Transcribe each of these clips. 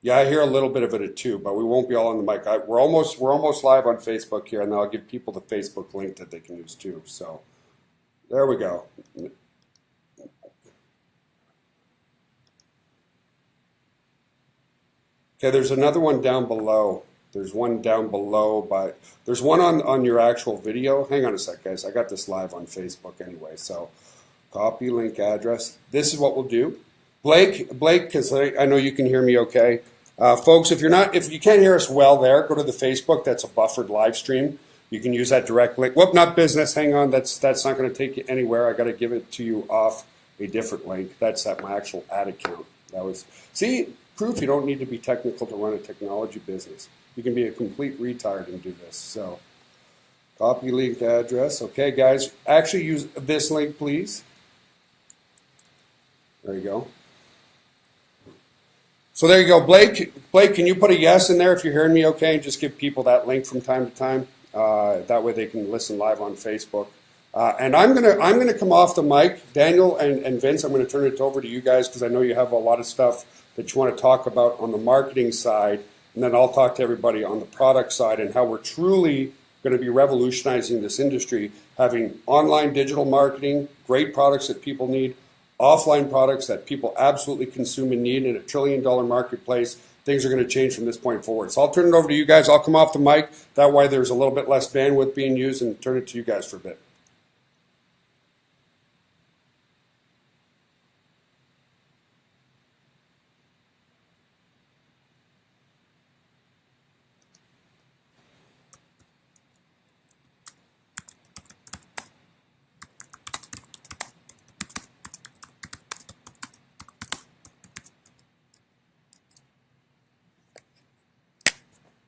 Yeah, I hear a little bit of it too, but we won't be all on the mic. We're almost live on Facebook here, and then I'll give people the Facebook link that they can use too. So there we go. Okay, there's another one down below. There's one down below, but there's one on your actual video. Hang on a sec, guys. I got this live on Facebook anyway. So copy link address. This is what we'll do. Blake, because I know you can hear me okay. Folks, if you can't hear us well there, go to the Facebook. That's a buffered live stream. You can use that direct link. Whoop, not business. Hang on. That's not going to take you anywhere. I got to give it to you off a different link. That's at my actual ad account. See, proof you don't need to be technical to run a technology business. You can be a complete retard and do this. So copy link address. Okay, guys, actually use this link, please. There you go. So there you go, Blake. Blake, can you put a yes in there if you're hearing me okay? And just give people that link from time to time. That way they can listen live on Facebook. And I'm gonna come off the mic, Daniel and Vince. I'm gonna turn it over to you guys because I know you have a lot of stuff that you want to talk about on the marketing side, and then I'll talk to everybody on the product side and how we're truly going to be revolutionizing this industry, having online digital marketing, great products that people need, offline products that people absolutely consume and need in a $1 trillion marketplace. Things are going to change from this point forward. So I'll turn it over to you guys. I'll come off the mic. That way there's a little bit less bandwidth being used, and turn it to you guys for a bit.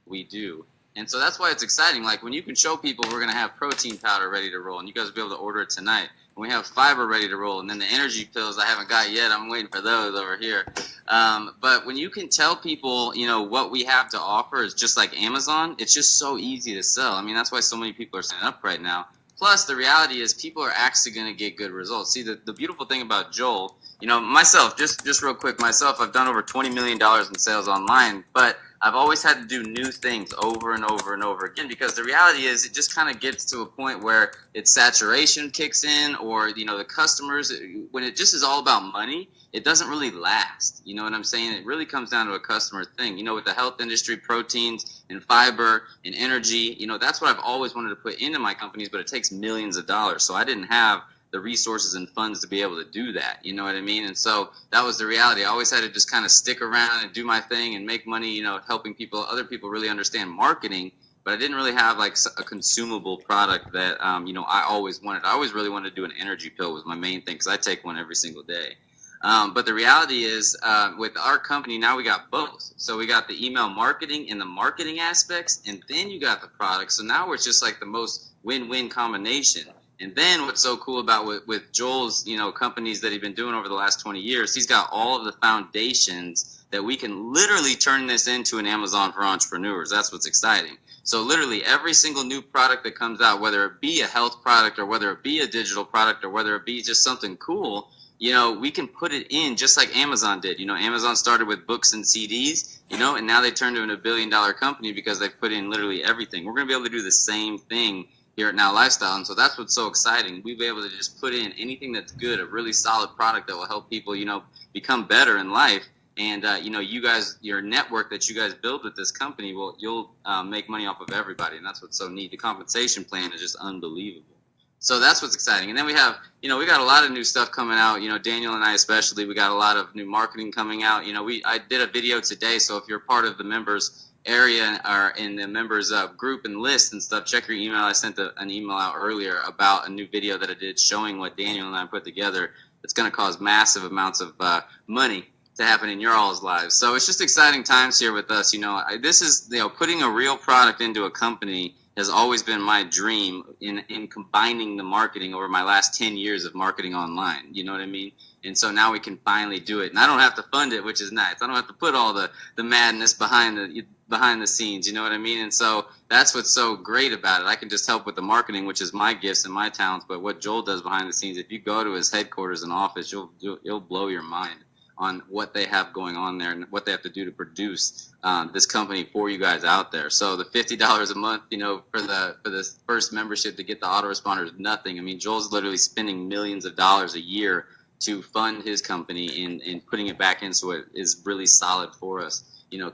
We do. And so that's why it's exciting. Like when you can show people we're going to have protein powder ready to roll, and you guys will be able to order it tonight. And we have fiber ready to roll, and then the energy pills I haven't got yet. I'm waiting for those over here. But when you can tell people, what we have to offer is just like Amazon, it's just so easy to sell. I mean, that's why so many people are signing up right now. Plus, the reality is people are actually going to get good results. See, the beautiful thing about Joel, myself, just real quick, I've done over $20 million in sales online, but I've always had to do new things over and over and over again, because the reality is it just kind of gets to a point where its saturation kicks in, or, the customers, when it just is all about money, it doesn't really last. You know what I'm saying? It really comes down to a customer thing. With the health industry, proteins and fiber and energy, that's what I've always wanted to put into my companies, but it takes millions of dollars. So I didn't have the resources and funds to be able to do that. You know what I mean? And so that was the reality. I always had to just kind of stick around and do my thing and make money, helping other people really understand marketing. But I didn't really have like a consumable product that, I always wanted. I always really wanted to do an energy pill was my main thing, because I take one every single day. But the reality is, with our company, now we got both. So we got the email marketing and the marketing aspects, and then you got the product. So now it's just like the most win-win combination. And then what's so cool about with Joel's, companies that he's been doing over the last 20 years, he's got all of the foundations that we can literally turn this into an Amazon for entrepreneurs. That's what's exciting. So literally every single new product that comes out, whether it be a health product or whether it be a digital product or whether it be just something cool, we can put it in just like Amazon did. Amazon started with books and CDs, and now they turned into a $1 billion company because they put in literally everything. We're going to be able to do the same thing here at Now Lifestyle. And so that's what's so exciting. We'll be able to just put in anything that's good, a really solid product that will help people, become better in life. And, you guys, your network that you guys build with this company, you'll make money off of everybody. And that's what's so neat. The compensation plan is just unbelievable. So that's what's exciting. And then we have, we got a lot of new stuff coming out, Daniel and I especially, we got a lot of new marketing coming out. I did a video today. So if you're part of the members area or in the members group and list and stuff, check your email. I sent an email out earlier about a new video that I did showing what Daniel and I put together. It's going to cause massive amounts of money to happen in your all's lives. So it's just exciting times here with us. This is, putting a real product into a company has always been my dream in combining the marketing over my last 10 years of marketing online. You know what I mean? And so now we can finally do it. And I don't have to fund it, which is nice. I don't have to put all the madness behind the scenes. You know what I mean? And so that's what's so great about it. I can just help with the marketing, which is my gifts and my talents. But what Joel does behind the scenes, if you go to his headquarters and office, you'll blow your mind on what they have going on there and what they have to do to produce this company for you guys out there. So the $50 a month, you know, for the first membership to get the autoresponder is nothing. I mean, Joel's literally spending millions of dollars a year to fund his company and putting it back into it is really solid for us, you know,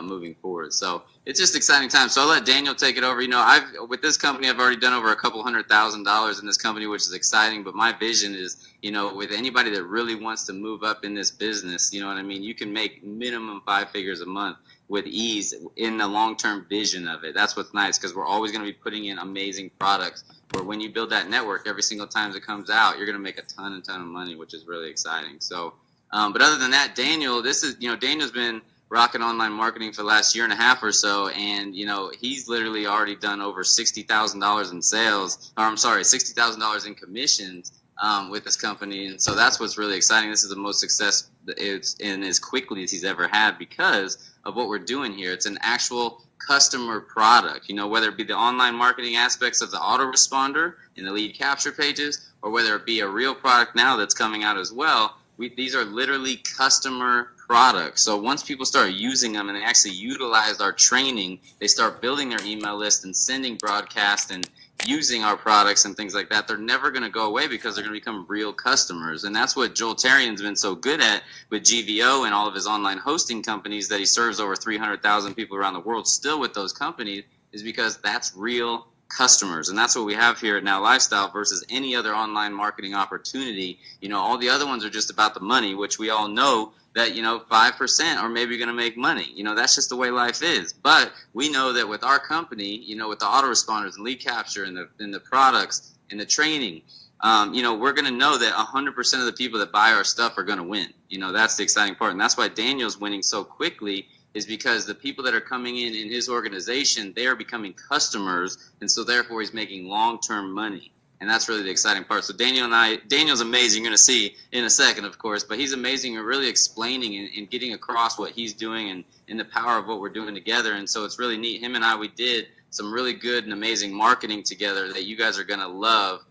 moving forward. So it's just exciting times. So I'll let Daniel take it over. You know, with this company, I've already done over $200,000 in this company, which is exciting. But my vision is, you know, with anybody that really wants to move up in this business, you know what I mean? You can make minimum 5 figures a month with ease in the long-term vision of it. That's what's nice, because we're always going to be putting in amazing products where when you build that network, every single time it comes out, you're going to make a ton of money, which is really exciting. So, but other than that, Daniel, Daniel's been rocking online marketing for the last year and a half or so, and you know, he's literally already done over $60,000 in sales, or I'm sorry, $60,000 in commissions with this company. And so that's what's really exciting. This is the most success it's in as quickly as he's ever had because of what we're doing here. It's an actual customer product, you know, whether it be the online marketing aspects of the autoresponder and the lead capture pages, or whether it be a real product now that's coming out as well. These are literally customer products. So once people start using them and they actually utilize our training, they start building their email list and sending broadcasts and using our products and things like that. They're never going to go away because they're going to become real customers. And that's what Joel Tarian's been so good at with GVO and all of his online hosting companies, that he serves over 300,000 people around the world still with those companies, is because that's real customers. And that's what we have here at Now Lifestyle versus any other online marketing opportunity. You know, all the other ones are just about the money, which we all know that, you know, 5% are maybe going to make money. You know, that's just the way life is. But we know that with our company, you know, with the autoresponders and lead capture and the products and the training, you know, we're going to know that 100% of the people that buy our stuff are going to win. You know, that's the exciting part. And that's why Daniel's winning so quickly, is because the people that are coming in his organization, they are becoming customers. And so therefore he's making long-term money. And that's really the exciting part. So Daniel's amazing. You're going to see in a second, of course, but he's amazing at really explaining and getting across what he's doing and the power of what we're doing together. And so it's really neat. Him and I, we did some really good and amazing marketing together that you guys are going to love,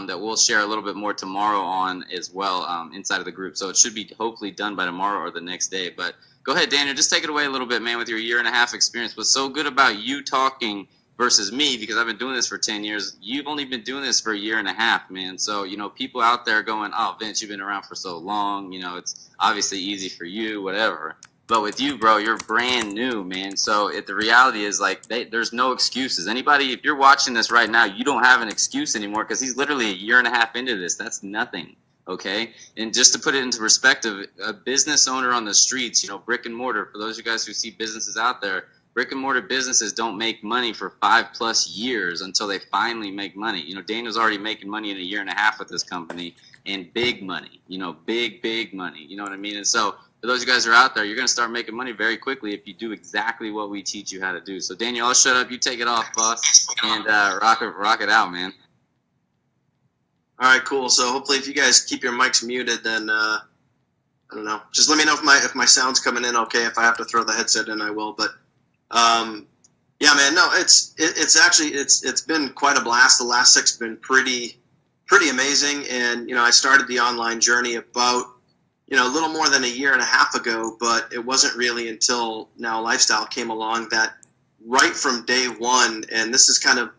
that we'll share a little bit more tomorrow on as well, inside of the group. So it should be hopefully done by tomorrow or the next day. But go ahead, Daniel, just take it away a little bit, man, with your 1.5 year experience. What's so good about you talking versus me, because I've been doing this for 10 years. You've only been doing this for 1.5 years, man. So, you know, people out there going, oh, Vince, you've been around for so long. You know, it's obviously easy for you, whatever. But with you, bro, you're brand new, man. So the reality is, like, there's no excuses. Anybody, if you're watching this right now, you don't have an excuse anymore, because he's literally 1.5 years into this. That's nothing. Okay. And just to put it into perspective, a business owner on the streets, you know, brick and mortar, for those of you guys who see businesses out there, brick and mortar businesses don't make money for 5+ years until they finally make money. You know, Daniel's already making money in 1.5 years with this company, and big money, you know, big money. You know what I mean? And so for those of you guys who are out there, you're going to start making money very quickly if you do exactly what we teach you how to do. So Daniel, I'll shut up. You take it off, boss, and rock it out, man. All right, cool. So hopefully if you guys keep your mics muted, then I don't know. Just let me know if my sound's coming in okay. If I have to throw the headset in, I will. But yeah, man, no, it's been quite a blast. The last 6 have been pretty amazing. And, you know, I started the online journey about, you know, a little more than 1.5 years ago, but it wasn't really until Now Lifestyle came along that right from day one, and this is kind of,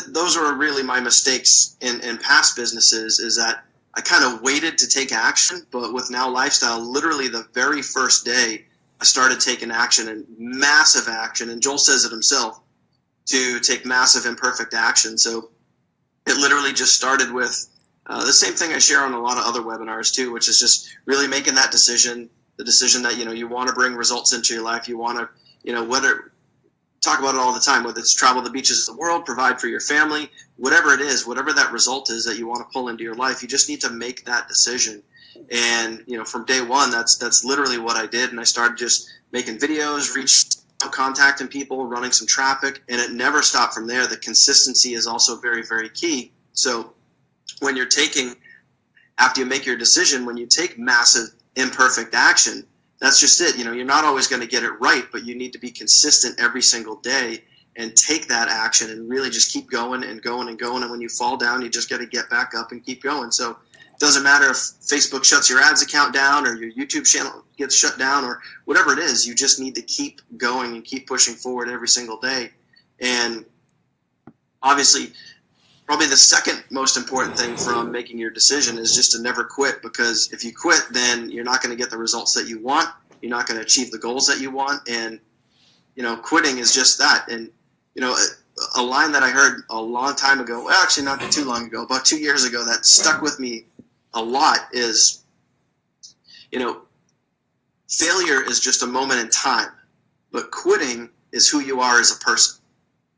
those are really my mistakes in past businesses, is that I kind of waited to take action. But with Now Lifestyle, literally the very first day, I started taking action, and massive action. And Joel says it himself, to take massive imperfect action. So it literally just started with the same thing I share on a lot of other webinars too, which is just really making that decision, the decision that, you know, you want to bring results into your life. You want to, you know, talk about it all the time, whether it's travel the beaches of the world, provide for your family, whatever it is, whatever that result is that you want to pull into your life, you just need to make that decision. And, you know, from day one, that's literally what I did. And I started just making videos, contacting people, running some traffic, and it never stopped from there. The consistency is also very, very key. So when you're after you make your decision, when you take massive imperfect action, that's just it. You know, you're not always going to get it right, but you need to be consistent every single day and take that action and really just keep going and going and going. And when you fall down, you just got to get back up and keep going. So Doesn't matter if Facebook shuts your ads account down or your YouTube channel gets shut down or whatever it is. You just need to keep going and keep pushing forward every single day. And obviously, probably the second most important thing from making your decision is just to never quit, because if you quit, then you're not going to get the results that you want. You're not going to achieve the goals that you want. And, quitting is just that. And, a line that I heard a long time ago, well, actually not too long ago, about 2 years ago, that stuck with me a lot is, failure is just a moment in time, but quitting is who you are as a person.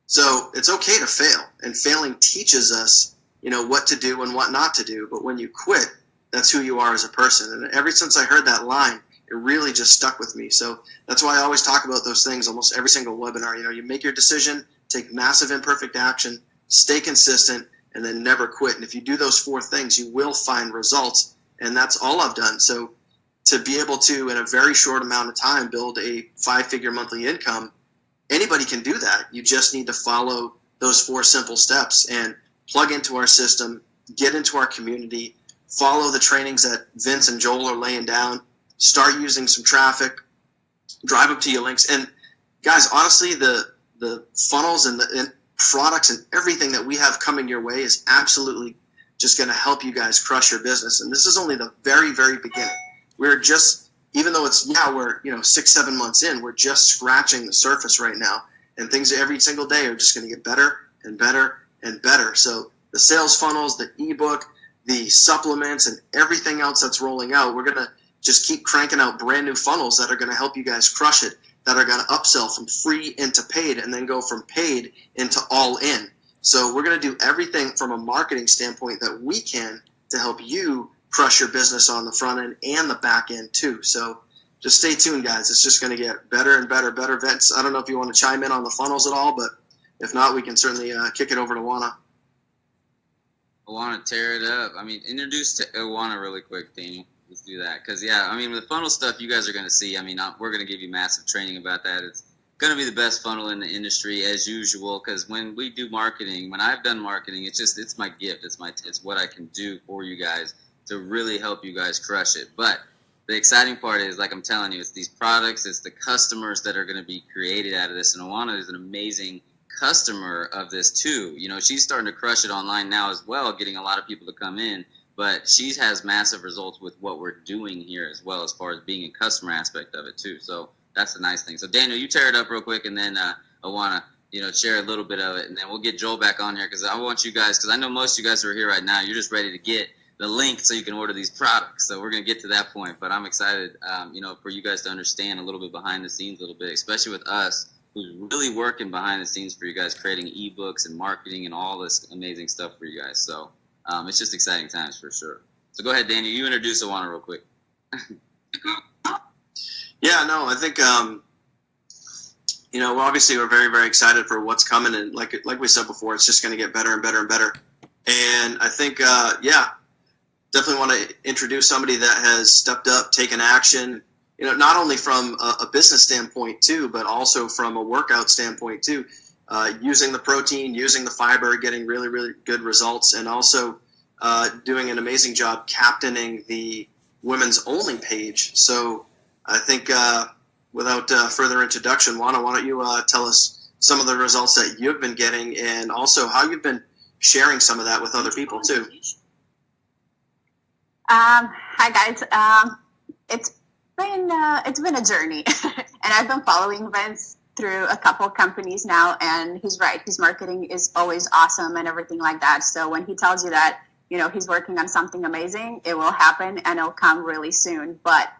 So it's okay to fail, and failing teaches us, what to do and what not to do. But when you quit, that's who you are as a person. And ever since I heard that line, it really just stuck with me. So that's why I always talk about those things almost every single webinar. You make your decision, take massive imperfect action, stay consistent, and then never quit. And if you do those 4 things, you will find results. And that's all I've done. So to be able to, in a very short amount of time, build a 5-figure monthly income, anybody can do that. You just need to follow those 4 simple steps and plug into our system, get into our community, follow the trainings that Vince and Joel are laying down, start using some traffic, drive up to your links. And guys, honestly, the funnels and the products and everything that we have coming your way is absolutely just going to help you guys crush your business. And this is only the very, very beginning. We're just, even though we're 6-7 months in, we're just scratching the surface right now. And things every single day are just going to get better and better and better. So the sales funnels, the ebook, the supplements, and everything else that's rolling out, we're going to just keep cranking out brand new funnels that are going to help you guys crush it, that are going to upsell from free into paid and then go from paid into all in. So we're going to do everything from a marketing standpoint that we can to help you crush your business on the front end and the back end too. So just stay tuned, guys. It's just going to get better and better, better. Vince, I don't know if you want to chime in on the funnels at all, but if not, we can certainly kick it over to Juana. I want to tear it up. Introduce to Iwana really quick, Daniel. Let's do that. Because, the funnel stuff you guys are going to see, we're going to give you massive training about that. It's going to be the best funnel in the industry as usual, because when we do marketing, when I've done marketing, it's my gift. It's what I can do for you guys to really help you guys crush it. But the exciting part is, like I'm telling you, it's these products, it's the customers that are going to be created out of this. And Iwana is an amazing customer of this too. She's starting to crush it online now as well, getting a lot of people to come in. But she has massive results with what we're doing here as well, as far as being a customer aspect of it too. So that's the nice thing. So Daniel, you tear it up real quick, and then I want to share a little bit of it, and then we'll get Joel back on here, because I want you guys, because I know most of you guys who are here right now, you're just ready to get the link so you can order these products. So we're going to get to that point, but I'm excited, for you guys to understand a little bit behind the scenes a little bit, especially with us, who's really working behind the scenes for you guys, creating ebooks and marketing and all this amazing stuff for you guys. So it's just exciting times for sure. So go ahead, Daniel. You introduce Iwana real quick. Yeah, no, I think, obviously we're very, very excited for what's coming. And like we said before, it's just going to get better and better and better. And I think, definitely want to introduce somebody that has stepped up, taken action, not only from a business standpoint too, but also from a workout standpoint too. Using the protein, using the fiber, getting really, really good results, and also doing an amazing job captaining the women's only page. So I think without further introduction, Juana, why don't you tell us some of the results that you've been getting, and also how you've been sharing some of that with other people too. Hi guys. It's been a journey, and I've been following Vince through a couple companies now, and he's right. His marketing is always awesome and everything like that. So when he tells you that, he's working on something amazing, it will happen and it'll come really soon. But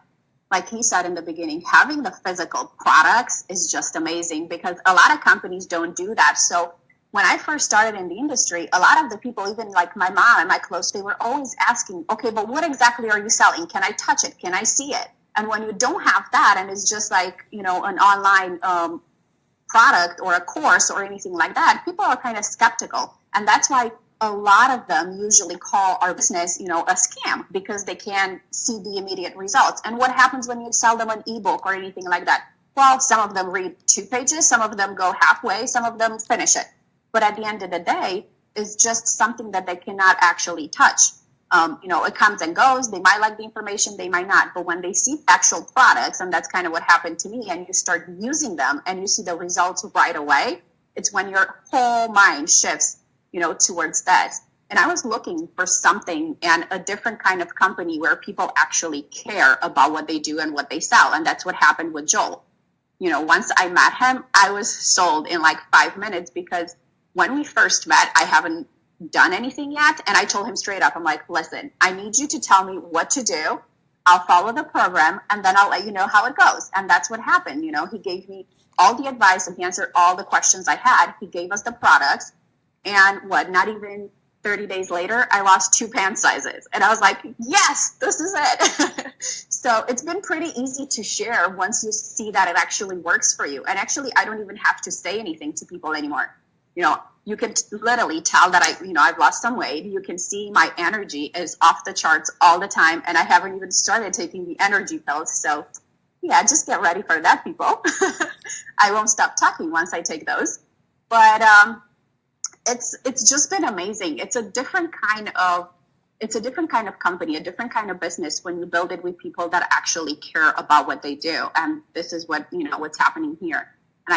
like he said in the beginning, having the physical products is just amazing, because a lot of companies don't do that. So when I first started in the industry, a lot of the people, even like my mom and my close, they were always asking, okay, but what exactly are you selling? Can I touch it? Can I see it? And when you don't have that, and it's just like, an online product or a course or anything like that, people are kind of skeptical. And that's why a lot of them usually call our business, a scam, because they can't see the immediate results. And what happens when you sell them an ebook or anything like that? Well, some of them read 2 pages, some of them go halfway, some of them finish it. But at the end of the day, it's just something that they cannot actually touch. It comes and goes. They might like the information, they might not. But when they see actual products, and that's kind of what happened to me, and you start using them and you see the results right away, it's when your whole mind shifts, towards that. And I was looking for something and a different kind of company where people actually care about what they do and what they sell. And that's what happened with Joel. Once I met him, I was sold in like 5 minutes, because when we first met, I haven't done anything yet. And I told him straight up, I'm like, listen, I need you to tell me what to do. I'll follow the program and then I'll let you know how it goes. And that's what happened. He gave me all the advice and he answered all the questions I had. He gave us the products, and not even 30 days later, I lost 2 pant sizes. And I was like, yes, this is it. So it's been pretty easy to share once you see that it actually works for you. And actually, I don't even have to say anything to people anymore. You can literally tell that I've lost some weight. You can see my energy is off the charts all the time. And I haven't even started taking the energy pills. So yeah, just get ready for that, people. I won't stop talking once I take those. But it's just been amazing. It's a different kind of company, a different kind of business when you build it with people that actually care about what they do. And this is what's happening here. And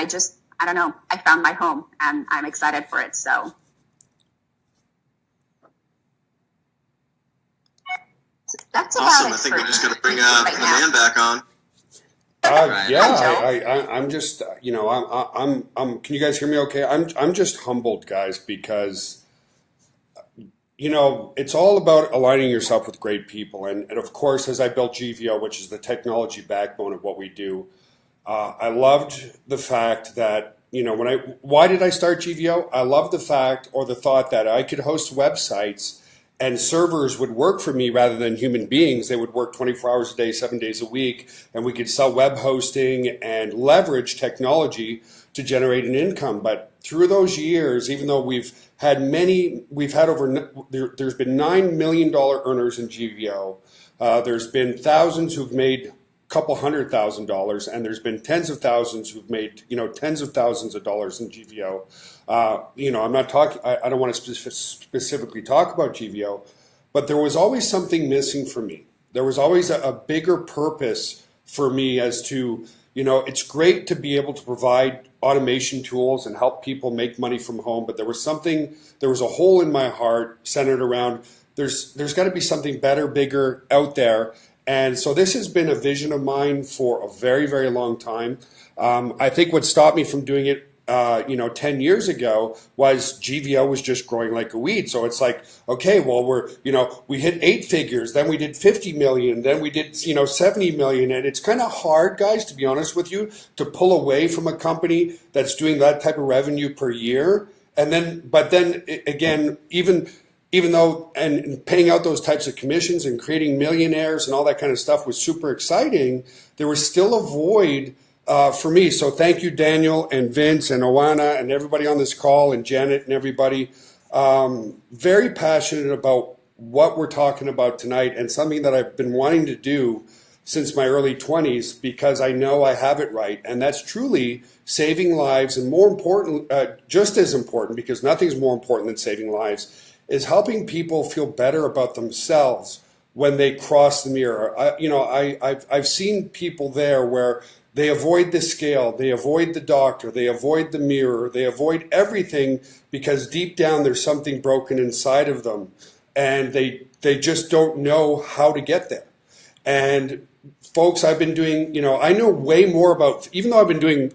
I don't know, I found my home and I'm excited for it. So that's awesome. about it. I think we're just going to bring right the now. man back on. I'm just, can you guys hear me okay? I'm just humbled, guys, because, it's all about aligning yourself with great people. And of course, as I built GVO, which is the technology backbone of what we do, I loved the fact that, why did I start GVO? I loved the fact or the thought that I could host websites and servers would work for me rather than human beings. They would work 24 hours a day, 7 days a week, and we could sell web hosting and leverage technology to generate an income. But through those years, even though there's been $9 million earners in GVO. There's been thousands who've made couple $100,000, and there's been tens of thousands who've made tens of thousands of dollars in GVO. I'm not talking. I don't want to specifically talk about GVO, but there was always something missing for me. There was always a bigger purpose for me as to it's great to be able to provide automation tools and help people make money from home, but there was a hole in my heart centered around there's got to be something better, bigger out there. And so this has been a vision of mine for a very, very long time. I think what stopped me from doing it, 10 years ago was GVO was just growing like a weed. So it's like, okay, well, we hit 8 figures, then we did 50 million, then we did, 70 million. And it's kind of hard, guys, to be honest with you, to pull away from a company that's doing that type of revenue per year. But then again, even though and paying out those types of commissions and creating millionaires and all that kind of stuff was super exciting, there was still a void for me. So thank you, Daniel and Vince and Oana and everybody on this call and Janet and everybody. Very passionate about what we're talking about tonight, and something that I've been wanting to do since my early 20s, because I know I have it right. And that's truly saving lives, and more important, just as important, because nothing's more important than saving lives, is helping people feel better about themselves when they cross the mirror. I've seen people there where they avoid the scale, they avoid the doctor, they avoid the mirror, they avoid everything because deep down there's something broken inside of them, and they just don't know how to get there. And folks, I've been doing, I know way more about, even though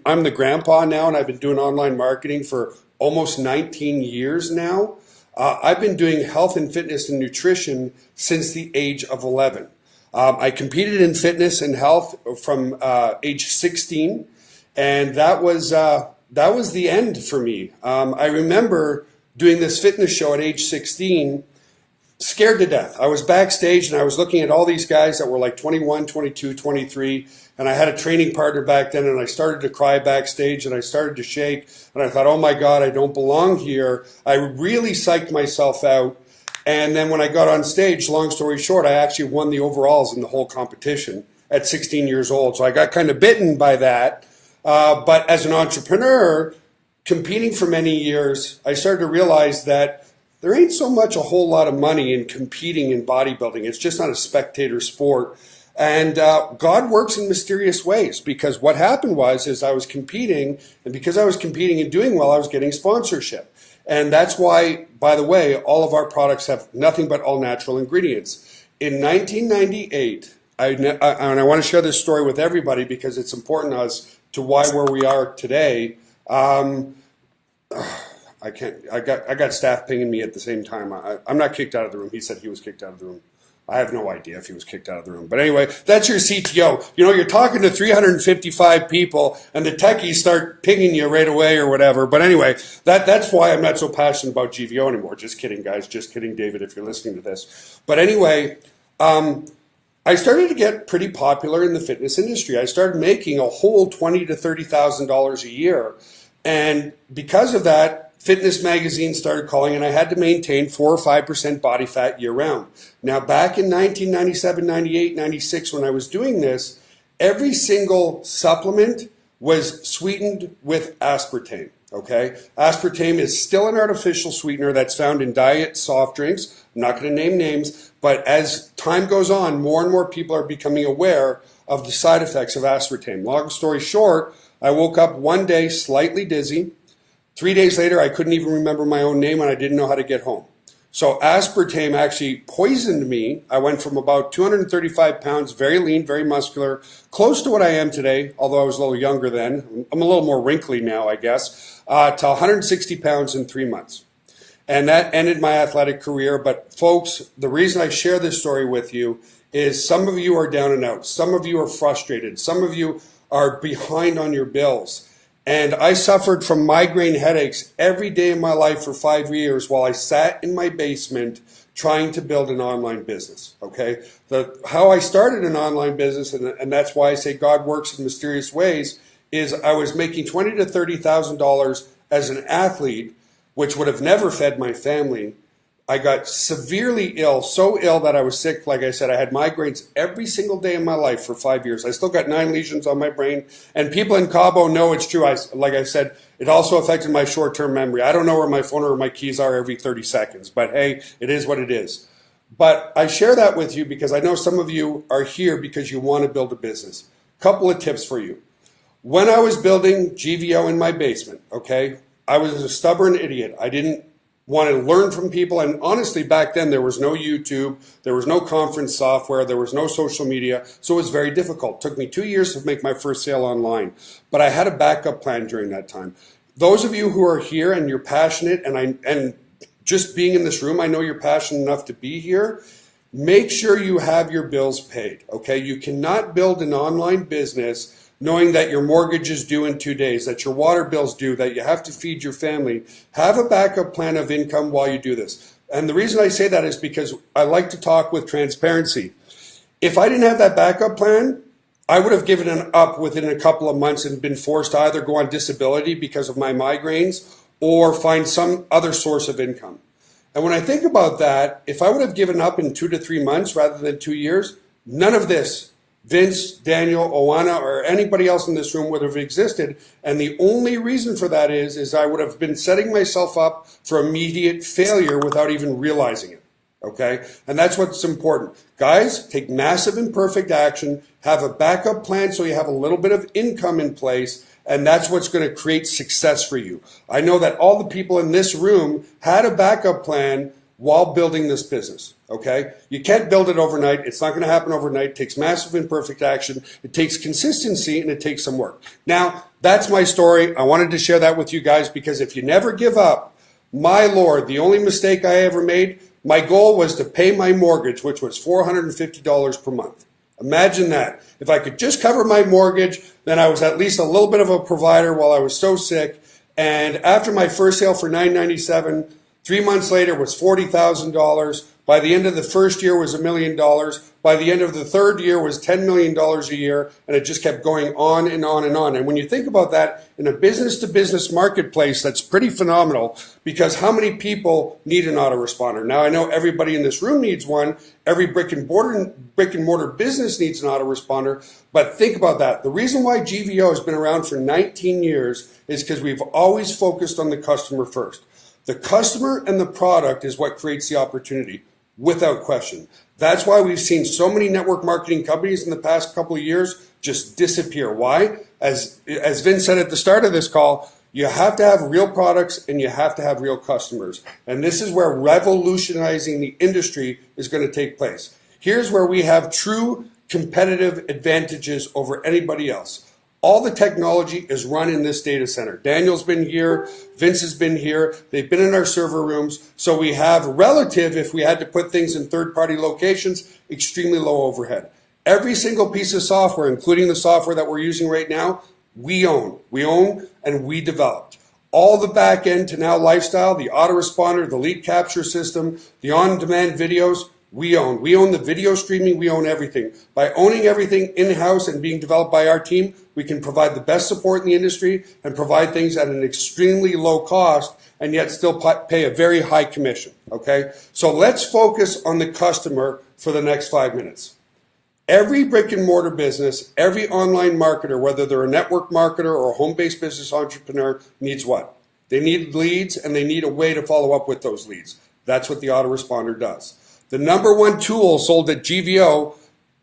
I'm the grandpa now, and I've been doing online marketing for almost 19 years now. I've been doing health and fitness and nutrition since the age of 11. I competed in fitness and health from age 16, and that was the end for me. I remember doing this fitness show at age 16, scared to death. I was backstage and I was looking at all these guys that were like 21, 22, 23, and I had a training partner back then, and I started to cry backstage and I started to shake, and I thought, oh my God, I don't belong here. I really psyched myself out. And then when I got on stage, long story short, I actually won the overalls in the whole competition at 16 years old. So I got kind of bitten by that. But as an entrepreneur, competing for many years, I started to realize that there ain't so much a whole lot of money in competing in bodybuilding. It's just not a spectator sport. And God works in mysterious ways, because what happened is I was competing, and because I was competing and doing well, I was getting sponsorship. And that's why, by the way, all of our products have nothing but all natural ingredients. In 1998, and I want to share this story with everybody because it's important to us to where we are today. I got staff pinging me at the same time. I'm not kicked out of the room. He said he was kicked out of the room. I have no idea if he was kicked out of the room. But anyway, that's your CTO. You know, you're talking to 355 people and the techies start pinging you right away or whatever. But anyway, that's why I'm not so passionate about GVO anymore. Just kidding, guys. Just kidding, David, if you're listening to this. But anyway, I started to get pretty popular in the fitness industry. I started making a whole $20,000 to $30,000 a year. And because of that, Fitness Magazine started calling, and I had to maintain 4 or 5% body fat year round. Now, back in 1997, 98, 96, when I was doing this, every single supplement was sweetened with aspartame. Okay, aspartame is still an artificial sweetener that's found in diet soft drinks. I'm not going to name names, but as time goes on, more and more people are becoming aware of the side effects of aspartame. Long story short, I woke up one day slightly dizzy. 3 days later, I couldn't even remember my own name, and I didn't know how to get home. So aspartame actually poisoned me. I went from about 235 pounds, very lean, very muscular, close to what I am today, although I was a little younger then. I'm a little more wrinkly now, I guess, to 160 pounds in 3 months. And that ended my athletic career. But folks, the reason I share this story with you is some of you are down and out. Some of you are frustrated. Some of you are behind on your bills. And I suffered from migraine headaches every day of my life for 5 years while I sat in my basement trying to build an online business, okay? How I started an online business, and that's why I say God works in mysterious ways, is I was making $20,000 to $30,000 as an athlete, which would have never fed my family. I got severely ill, so ill that I was sick. Like I said, I had migraines every single day of my life for 5 years. I still got 9 lesions on my brain. And people in Cabo know it's true. Like I said, it also affected my short-term memory. I don't know where my phone or my keys are every 30 seconds. But hey, it is what it is. But I share that with you because I know some of you are here because you want to build a business. Couple of tips for you. When I was building GVO in my basement, okay, I was a stubborn idiot. I didn't want to learn from people. And honestly, back then, there was no YouTube, there was no conference software, there was no social media. So it was very difficult. It took me 2 years to make my first sale online. But I had a backup plan during that time. Those of you who are here and you're passionate, and just being in this room, I know you're passionate enough to be here. Make sure you have your bills paid, okay? You cannot build an online business knowing that your mortgage is due in 2 days, that your water bill's due, that you have to feed your family. Have a backup plan of income while you do this. And the reason I say that is because I like to talk with transparency. If I didn't have that backup plan, I would have given it up within a couple of months and been forced to either go on disability because of my migraines or find some other source of income. And when I think about that, if I would have given up in 2 to 3 months rather than 2 years, none of this, Vince, Daniel, Oana, or anybody else in this room would have existed. And the only reason for that is I would have been setting myself up for immediate failure without even realizing it. Okay? And that's what's important. Guys, take massive imperfect action, have a backup plan so you have a little bit of income in place, and that's what's going to create success for you. I know that all the people in this room had a backup plan while building this business, okay? You can't build it overnight. It's not going to happen overnight. It takes massive imperfect action. It takes consistency, and it takes some work. Now, that's my story. I wanted to share that with you guys because if you never give up, my Lord, the only mistake I ever made, my goal was to pay my mortgage, which was $450 per month. Imagine that. If I could just cover my mortgage, then I was at least a little bit of a provider while I was so sick. And after my first sale for $997, 3 months later was $40,000. By the end of the first year was $1 million. By the end of the third year was $10 million a year. And it just kept going on and on and on. And when you think about that in a business-to-business marketplace, that's pretty phenomenal because how many people need an autoresponder? Now, I know everybody in this room needs one. Every brick and mortar business needs an autoresponder. But think about that. The reason why GVO has been around for 19 years is because we've always focused on the customer first. The customer and the product is what creates the opportunity, without question. That's why we've seen so many network marketing companies in the past couple of years just disappear. Why? As Vince said at the start of this call, you have to have real products and you have to have real customers. And this is where revolutionizing the industry is going to take place. Here's where we have true competitive advantages over anybody else. All the technology is run in this data center. Daniel's been here, Vince has been here, they've been in our server rooms, so we have relative, if we had to put things in third-party locations, extremely low overhead. Every single piece of software, including the software that we're using right now, we own. We own and we developed. All the back end to Now Lifestyle, the autoresponder, the lead capture system, the on-demand videos, we own. We own the video streaming, we own everything. By owning everything in-house and being developed by our team, we can provide the best support in the industry and provide things at an extremely low cost and yet still pay a very high commission, okay? So let's focus on the customer for the next 5 minutes. Every brick and mortar business, every online marketer, whether they're a network marketer or a home-based business entrepreneur, needs what? They need leads and they need a way to follow up with those leads. That's what the autoresponder does. The number one tool sold at GVO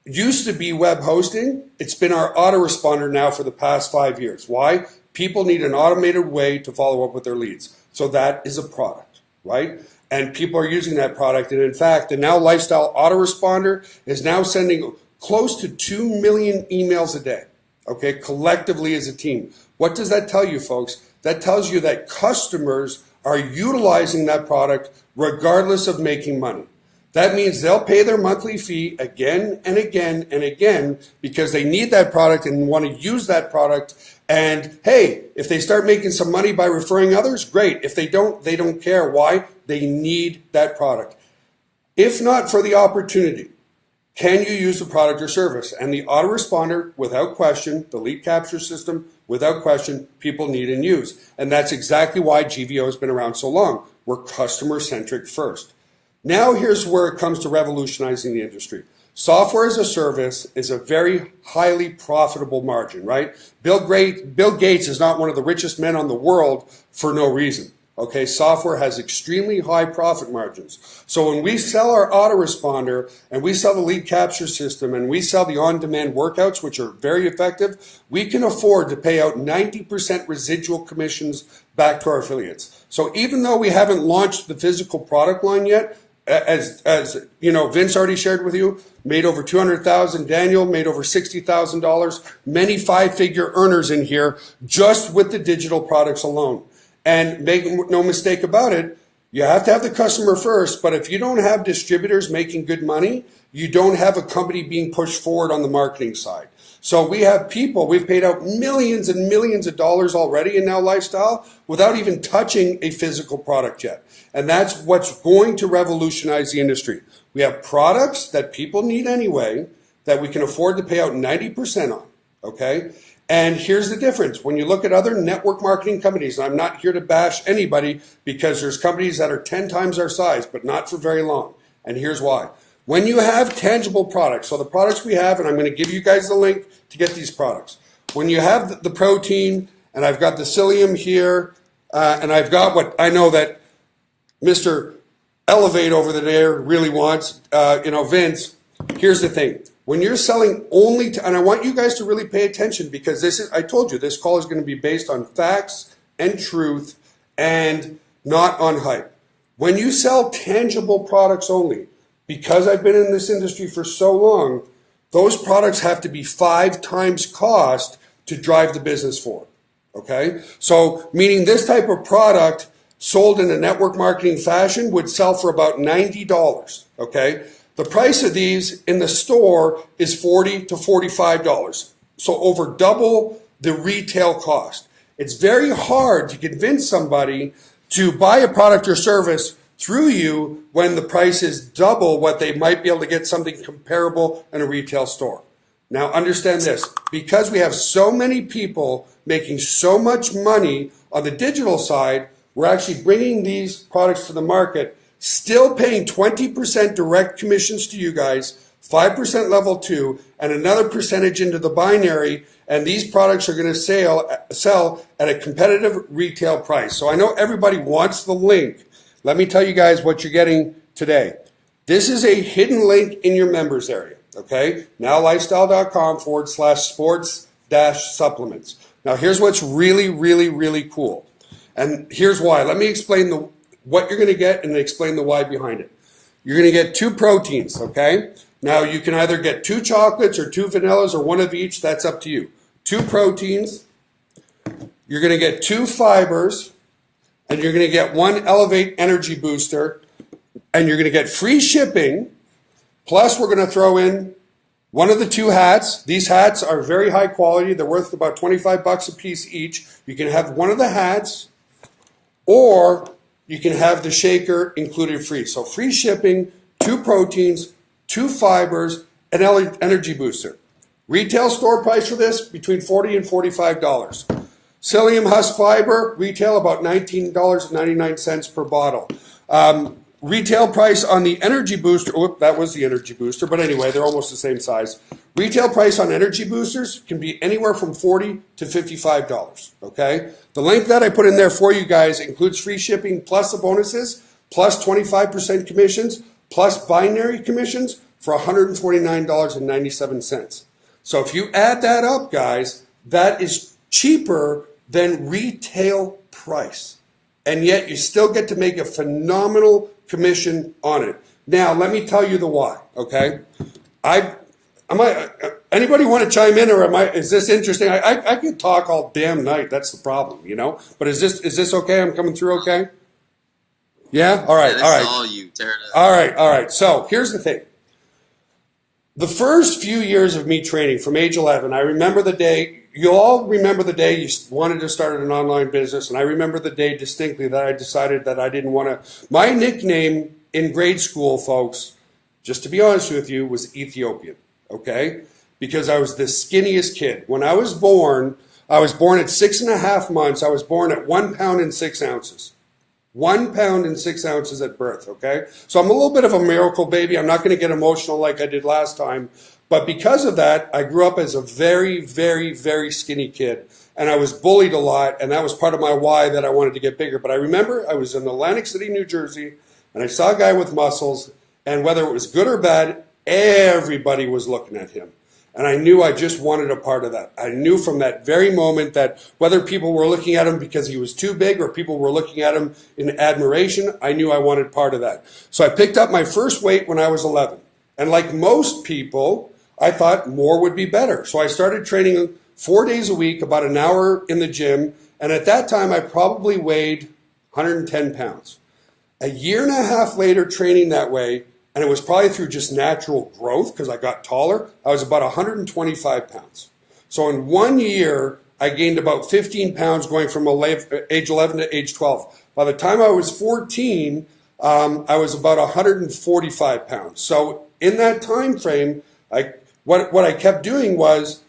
used to be web hosting. It's been our autoresponder now for the past 5 years. Why? People need an automated way to follow up with their leads. So that is a product, right? And people are using that product. And in fact, the Now Lifestyle autoresponder is now sending close to 2 million emails a day, okay, collectively as a team. What does that tell you, folks? That tells you that customers are utilizing that product regardless of making money. That means they'll pay their monthly fee again and again and again because they need that product and want to use that product. And hey, if they start making some money by referring others, great. If they don't care. Why? They need that product. If not for the opportunity, can you use the product or service? And the autoresponder, without question, the lead capture system, without question, people need and use. And that's exactly why GVO has been around so long. We're customer-centric first. Now here's where it comes to revolutionizing the industry. Software as a service is a very highly profitable margin, right? Bill Gates is not one of the richest men on the world for no reason. Okay, software has extremely high profit margins. So when we sell our autoresponder and we sell the lead capture system and we sell the on-demand workouts, which are very effective, we can afford to pay out 90% residual commissions back to our affiliates. So even though we haven't launched the physical product line yet, as you know, Vince already shared with you, made over $200,000. Daniel made over $60,000. Many 5-figure earners in here just with the digital products alone. And make no mistake about it, you have to have the customer first, but if you don't have distributors making good money, you don't have a company being pushed forward on the marketing side. So we have people, we've paid out millions and millions of dollars already in Now Lifestyle without even touching a physical product yet. And that's what's going to revolutionize the industry. We have products that people need anyway that we can afford to pay out 90% on, okay? And here's the difference. When you look at other network marketing companies, and I'm not here to bash anybody because there's companies that are 10 times our size, but not for very long. And here's why. When you have tangible products, so the products we have, and I'm going to give you guys the link to get these products. When you have the protein, and I've got the psyllium here, and I've got what I know that Mr. Elevate over there really wants, Vince, here's the thing. When you're selling only to, and I want you guys to really pay attention because this is, I told you, this call is going to be based on facts and truth and not on hype. When you sell tangible products only, because I've been in this industry for so long, those products have to be 5 times cost to drive the business forward, okay? So meaning this type of product sold in a network marketing fashion would sell for about $90, okay? The price of these in the store is $40 to $45, so over double the retail cost. It's very hard to convince somebody to buy a product or service through you when the price is double what they might be able to get something comparable in a retail store. Now understand this, because we have so many people making so much money on the digital side, we're actually bringing these products to the market, still paying 20% direct commissions to you guys, 5% level 2, and another percentage into the binary, and these products are going to sell at a competitive retail price. So I know everybody wants the link. Let me tell you guys what you're getting today. This is a hidden link in your members area, okay? nowlifestyle.com/sports-supplements. Now here's what's really, really, really cool. And here's why. Let me explain what you're going to get and explain the why behind it. You're going to get 2 proteins, okay? Now you can either get 2 chocolates or 2 vanillas or one of each. That's up to you. 2 proteins. You're going to get 2 fibers. And you're going to get 1 Elevate Energy Booster. And you're going to get free shipping. Plus we're going to throw in one of the 2 hats. These hats are very high quality. They're worth about $25 a piece each. You can have one of the hats, or you can have the shaker included free. So free shipping, 2 proteins, 2 fibers, an energy booster. Retail store price for this, between $40 and $45. Psyllium husk fiber, retail about $19.99 per bottle. Retail price on the energy booster, that was the energy booster, but anyway, they're almost the same size. Retail price on energy boosters can be anywhere from $40 to $55, okay? The link that I put in there for you guys includes free shipping plus the bonuses, plus 25% commissions, plus binary commissions for $149.97. So if you add that up, guys, that is cheaper than retail price. And yet you still get to make a phenomenal commission on it. Now, let me tell you the why, okay? Anybody want to chime in, or is this interesting? I could talk all damn night. That's the problem, you know? But is this okay? I'm coming through okay? Yeah? All right, Yeah, all right. all you, tear it up. All right. So here's the thing. The first few years of me training from age 11, I remember the day, you all remember the day you wanted to start an online business, and I remember the day distinctly that I decided that I didn't want to. My nickname in grade school, folks, just to be honest with you, was Ethiopian, okay? Because I was the skinniest kid. When I was born at 6.5 months. I was born at 1 pound and 6 ounces. 1 pound and 6 ounces at birth, okay? So I'm a little bit of a miracle baby. I'm not going to get emotional like I did last time. But because of that, I grew up as a very, very, very skinny kid. And I was bullied a lot, and that was part of my why that I wanted to get bigger. But I remember I was in Atlantic City, New Jersey, and I saw a guy with muscles, and whether it was good or bad, everybody was looking at him. And I knew I just wanted a part of that. I knew from that very moment that whether people were looking at him because he was too big or people were looking at him in admiration, I knew I wanted part of that. So I picked up my first weight when I was 11. And like most people, I thought more would be better. So I started training 4 days a week, about an hour in the gym. And at that time, I probably weighed 110 pounds. A year and a half later training that way, and it was probably through just natural growth because I got taller, I was about 125 pounds. So in 1 year, I gained about 15 pounds going from age 11 to age 12. By the time I was 14, I was about 145 pounds. So in that time frame, what I kept doing was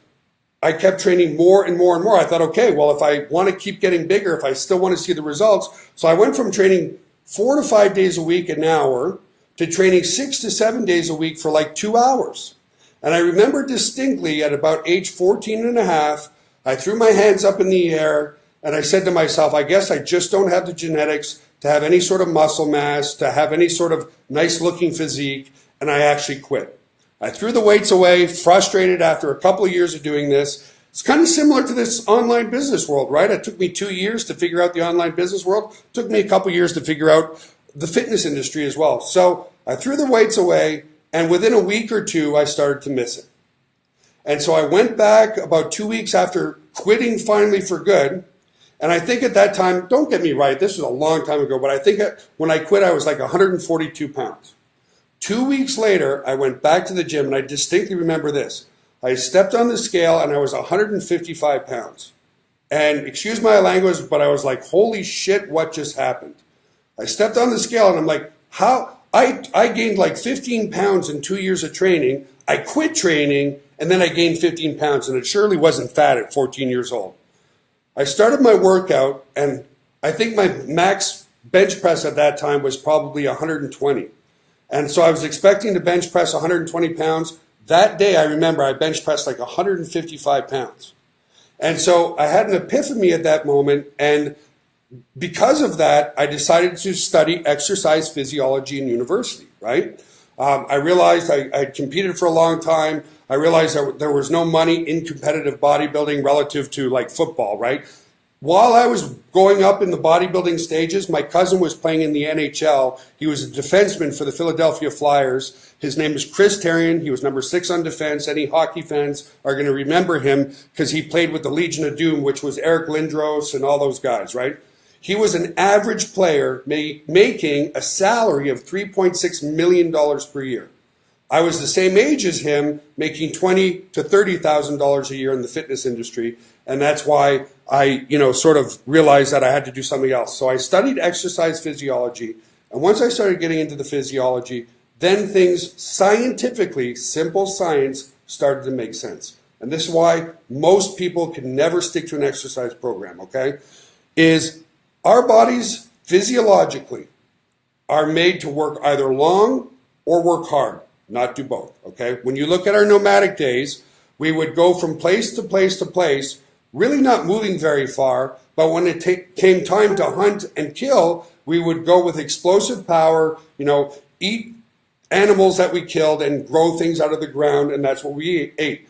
I kept training more and more and more. I thought, okay, well, if I want to keep getting bigger, if I still want to see the results. So I went from training 4 to 5 days a week, an hour, to training 6 to 7 days a week for like 2 hours. And I remember distinctly at about age 14 and a half, I threw my hands up in the air and I said to myself, I guess I just don't have the genetics to have any sort of muscle mass, to have any sort of nice looking physique, and I actually quit. I threw the weights away, frustrated after a couple of years of doing this. It's kind of similar to this online business world, right? It took me 2 years to figure out the online business world. It took me a couple of years to figure out the fitness industry as well. So I threw the weights away, and within a week or two, I started to miss it. And so I went back about 2 weeks after quitting finally for good. And I think at that time, don't get me right, this was a long time ago, but I think when I quit, I was like 142 pounds. 2 weeks later, I went back to the gym, and I distinctly remember this. I stepped on the scale, and I was 155 pounds. And excuse my language, but I was like, holy shit, what just happened? I stepped on the scale, and I'm like, how? I gained like 15 pounds in 2 years of training. I quit training, and then I gained 15 pounds, and it surely wasn't fat at 14 years old. I started my workout, and I think my max bench press at that time was probably 120. And so I was expecting to bench press 120 pounds. That day, I remember I bench pressed like 155 pounds. And so I had an epiphany at that moment. And because of that, I decided to study exercise physiology in university, right? I realized I had competed for a long time. I realized that there was no money in competitive bodybuilding relative to like football, right? While I was going up in the bodybuilding stages, my cousin was playing in the NHL. He was a defenseman for the Philadelphia Flyers. His name is Chris Therien. He was number 6 on defense. Any hockey fans are going to remember him because he played with the Legion of Doom, which was Eric Lindros and all those guys, right? He was an average player making a salary of $3.6 million per year. I was the same age as him, making $20,000 to $30,000 a year in the fitness industry, and that's why I, sort of realized that I had to do something else. So I studied exercise physiology, and once I started getting into the physiology, then things scientifically, simple science, started to make sense. And this is why most people can never stick to an exercise program, okay? Is our bodies physiologically are made to work either long or work hard, not do both, okay? When you look at our nomadic days, we would go from place to place to place, really not moving very far, but when it came time to hunt and kill, we would go with explosive power, eat animals that we killed and grow things out of the ground, and that's what we ate.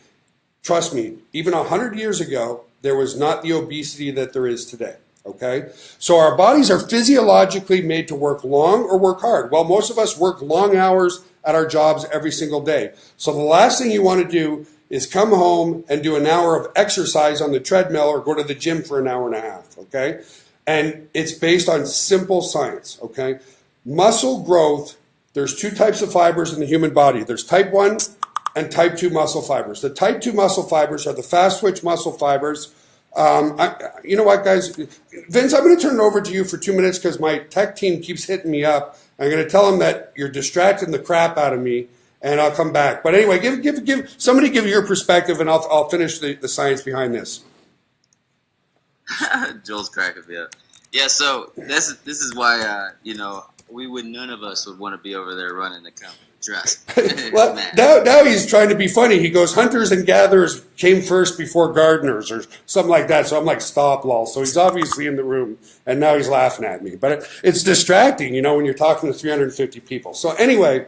Trust me, even 100 years ago, there was not the obesity that there is today. Okay, so our bodies are physiologically made to work long or work hard. Well, most of us work long hours at our jobs every single day. So the last thing you want to do is come home and do an hour of exercise on the treadmill or go to the gym for an hour and a half. Okay, and it's based on simple science. Okay, muscle growth. There's 2 types of fibers in the human body. There's type 1 and type 2 muscle fibers. The type 2 muscle fibers are the fast twitch muscle fibers. You know what, guys? Vince, I'm going to turn it over to you for 2 minutes because my tech team keeps hitting me up. I'm going to tell them that you're distracting the crap out of me, and I'll come back. But anyway, somebody give your perspective, and I'll finish the science behind this. Joel's cracking me up. Yeah, so this is why none of us would want to be over there running the company. Well, now he's trying to be funny. He goes, hunters and gatherers came first before gardeners or something like that. So I'm like, stop, lol. So he's obviously in the room, and now he's laughing at me. But it's distracting, when you're talking to 350 people. So anyway,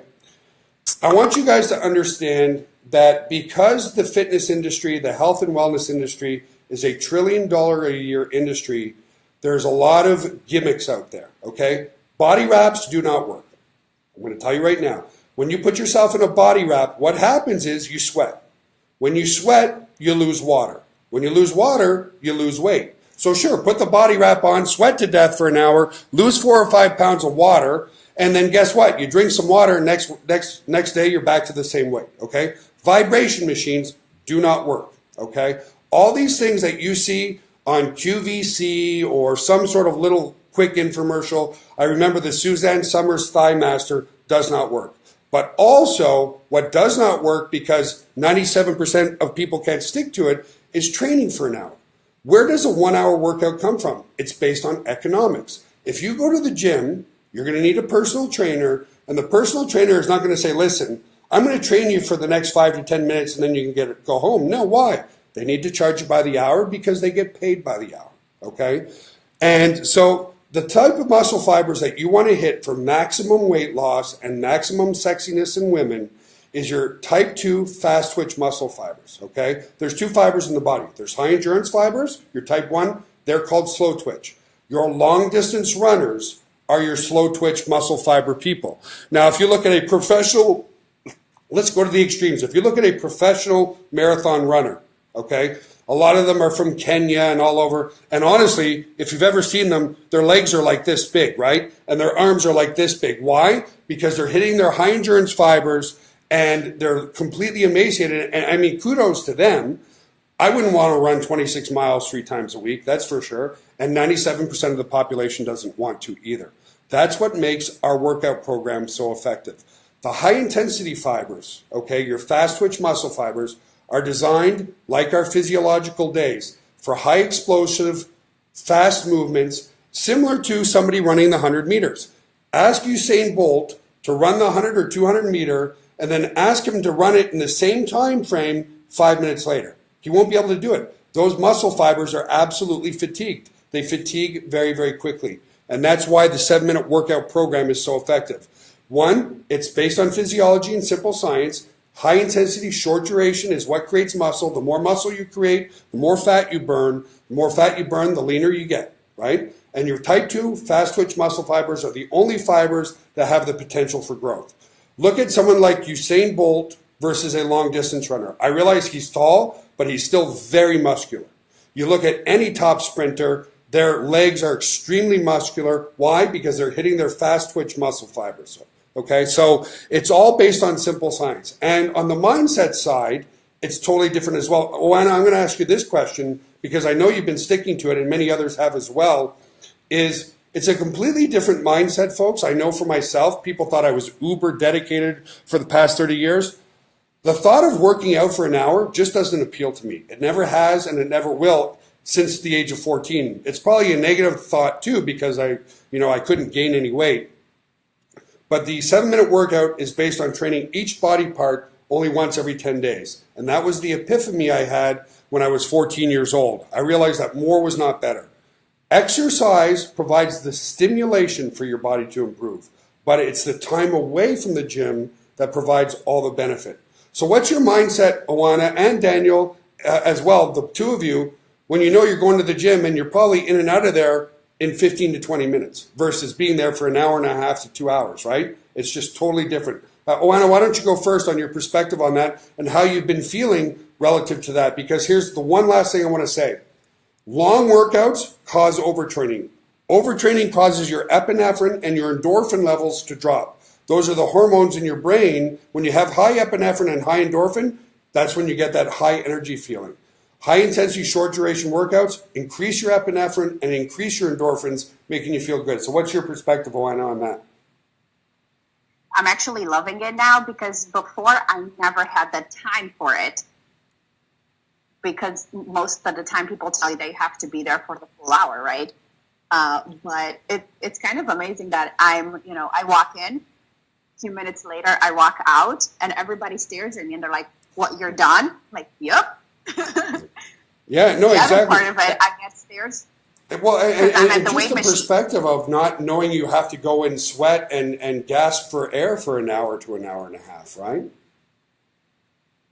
I want you guys to understand that because the fitness industry, the health and wellness industry, is a $1 trillion a year industry, there's a lot of gimmicks out there, okay? Body wraps do not work. I'm going to tell you right now. When you put yourself in a body wrap, what happens is you sweat. When you sweat, you lose water. When you lose water, you lose weight. So sure, put the body wrap on, sweat to death for an hour, lose 4 or 5 pounds of water, and then guess what? You drink some water, next day you're back to the same weight, okay? Vibration machines do not work, okay? All these things that you see on QVC or some sort of little quick infomercial, I remember the Suzanne Summers Thigh Master does not work. But also, what does not work, because 97% of people can't stick to it, is training for an hour. Where does a 1-hour workout come from? It's based on economics. If you go to the gym, you're going to need a personal trainer, and the personal trainer is not going to say, listen, I'm going to train you for the next 5 to 10 minutes, and then you can go home. No, why? They need to charge you by the hour because they get paid by the hour, okay? And so the type of muscle fibers that you want to hit for maximum weight loss and maximum sexiness in women is your type 2 fast twitch muscle fibers, okay? There's 2 fibers in the body. There's high endurance fibers, your type 1, they're called slow twitch. Your long distance runners are your slow twitch muscle fiber people. Now, if you look at a professional, let's go to the extremes. If you look at a professional marathon runner, okay, a lot of them are from Kenya and all over. And honestly, if you've ever seen them, their legs are like this big, right? And their arms are like this big. Why? Because they're hitting their high endurance fibers and they're completely emaciated. And I mean, kudos to them. I wouldn't want to run 26 miles 3 times a week, that's for sure. And 97% of the population doesn't want to either. That's what makes our workout program so effective. The high intensity fibers, okay, your fast twitch muscle fibers, are designed, like our physiological days, for high explosive, fast movements, similar to somebody running the 100 meters. Ask Usain Bolt to run the 100 or 200 meter and then ask him to run it in the same time frame 5 minutes later. He won't be able to do it. Those muscle fibers are absolutely fatigued. They fatigue very, very quickly. And that's why the 7-minute workout program is so effective. One, it's based on physiology and simple science. High intensity, short duration is what creates muscle. The more muscle you create, the more fat you burn. The more fat you burn, the leaner you get, right? And your type 2 fast twitch muscle fibers are the only fibers that have the potential for growth. Look at someone like Usain Bolt versus a long distance runner. I realize he's tall, but he's still very muscular. You look at any top sprinter, their legs are extremely muscular. Why? Because they're hitting their fast twitch muscle fibers. Okay, so it's all based on simple science. And on the mindset side, it's totally different as well. Oh, Anna, I'm going to ask you this question because I know you've been sticking to it and many others have as well. It's a completely different mindset, folks. I know for myself, people thought I was uber dedicated for the past 30 years. The thought of working out for an hour just doesn't appeal to me. It never has and it never will since the age of 14. It's probably a negative thought too because I couldn't gain any weight. But the 7-minute workout is based on training each body part only once every 10 days. And that was the epiphany I had when I was 14 years old. I realized that more was not better. Exercise provides the stimulation for your body to improve, but it's the time away from the gym that provides all the benefit. So what's your mindset, Oana and Daniel, as well, the two of you, when you know you're going to the gym and you're probably in and out of there in 15 to 20 minutes versus being there for an hour and a half to 2 hours, right? It's just totally different. Oana, why don't you go first on your perspective on that and how you've been feeling relative to that? Because here's the one last thing I want to say. Long workouts cause overtraining. Overtraining causes your epinephrine and your endorphin levels to drop. Those are the hormones in your brain. When you have high epinephrine and high endorphin, that's when you get that high energy feeling. High intensity, short duration workouts increase your epinephrine and increase your endorphins, making you feel good. So what's your perspective, Oana, on that? I'm actually loving it now because before I never had the time for it. Because most of the time people tell you they have to be there for the full hour, right? But it's kind of amazing that I walk in, a few minutes later I walk out, and everybody stares at me and they're like, "What? You're done?" I'm like, "Yep." Yeah, no, the exactly. other part of it, I get stares. Well, and I'm at the just weight the machine. perspective of not knowing you have to go and sweat and gasp for air for an hour to an hour and a half, right?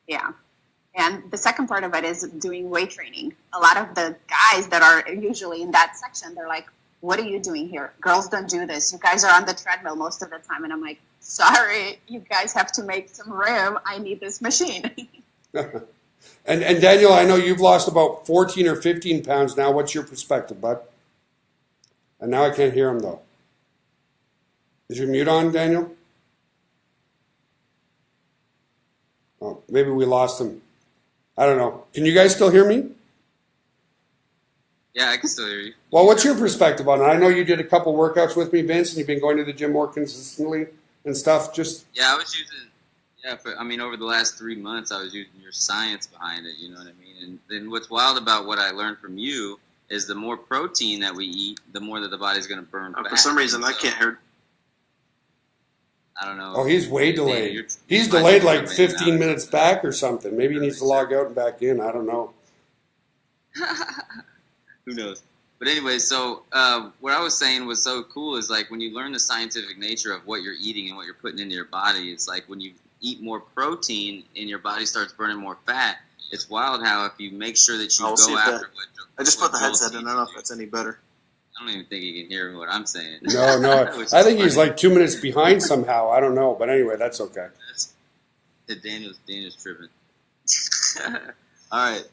Yeah. And the second part of it is doing weight training. A lot of the guys that are usually in that section, they're like, "What are you doing here? Girls don't do this. You guys are on the treadmill most of the time." And I'm like, "Sorry, you guys have to make some room. I need this machine." And Daniel, I know you've lost about 14 or 15 pounds now. What's your perspective, bud? And now I can't hear him, though. Is your mute on, Daniel? Oh, maybe we lost him. I don't know. Can you guys still hear me? Yeah, I can still hear you. Well, what's your perspective on it? I know you did a couple workouts with me, Vince, and you've been going to the gym more consistently and stuff. Yeah, I was using. Yeah, over the last 3 months, I was using your science behind it. You know what I mean? And then what's wild about what I learned from you is the more protein that we eat, the more that the body's going to burn fat. For some reason, I can't hear. I don't know. Oh, he's way delayed. He's delayed like 15 minutes back or something. Maybe he needs to log out and back in. I don't know. Who knows? But anyway, so what I was saying was so cool is like when you learn the scientific nature of what you're eating and what you're putting into your body, it's like when you eat more protein and your body starts burning more fat, it's wild how if you make sure that you go after what I just put the headset in. I don't know if that's any better. I don't even think he can hear what I'm saying. No. I think he's like 2 minutes behind somehow. I don't know. But anyway, that's okay. Daniel's tripping. All right.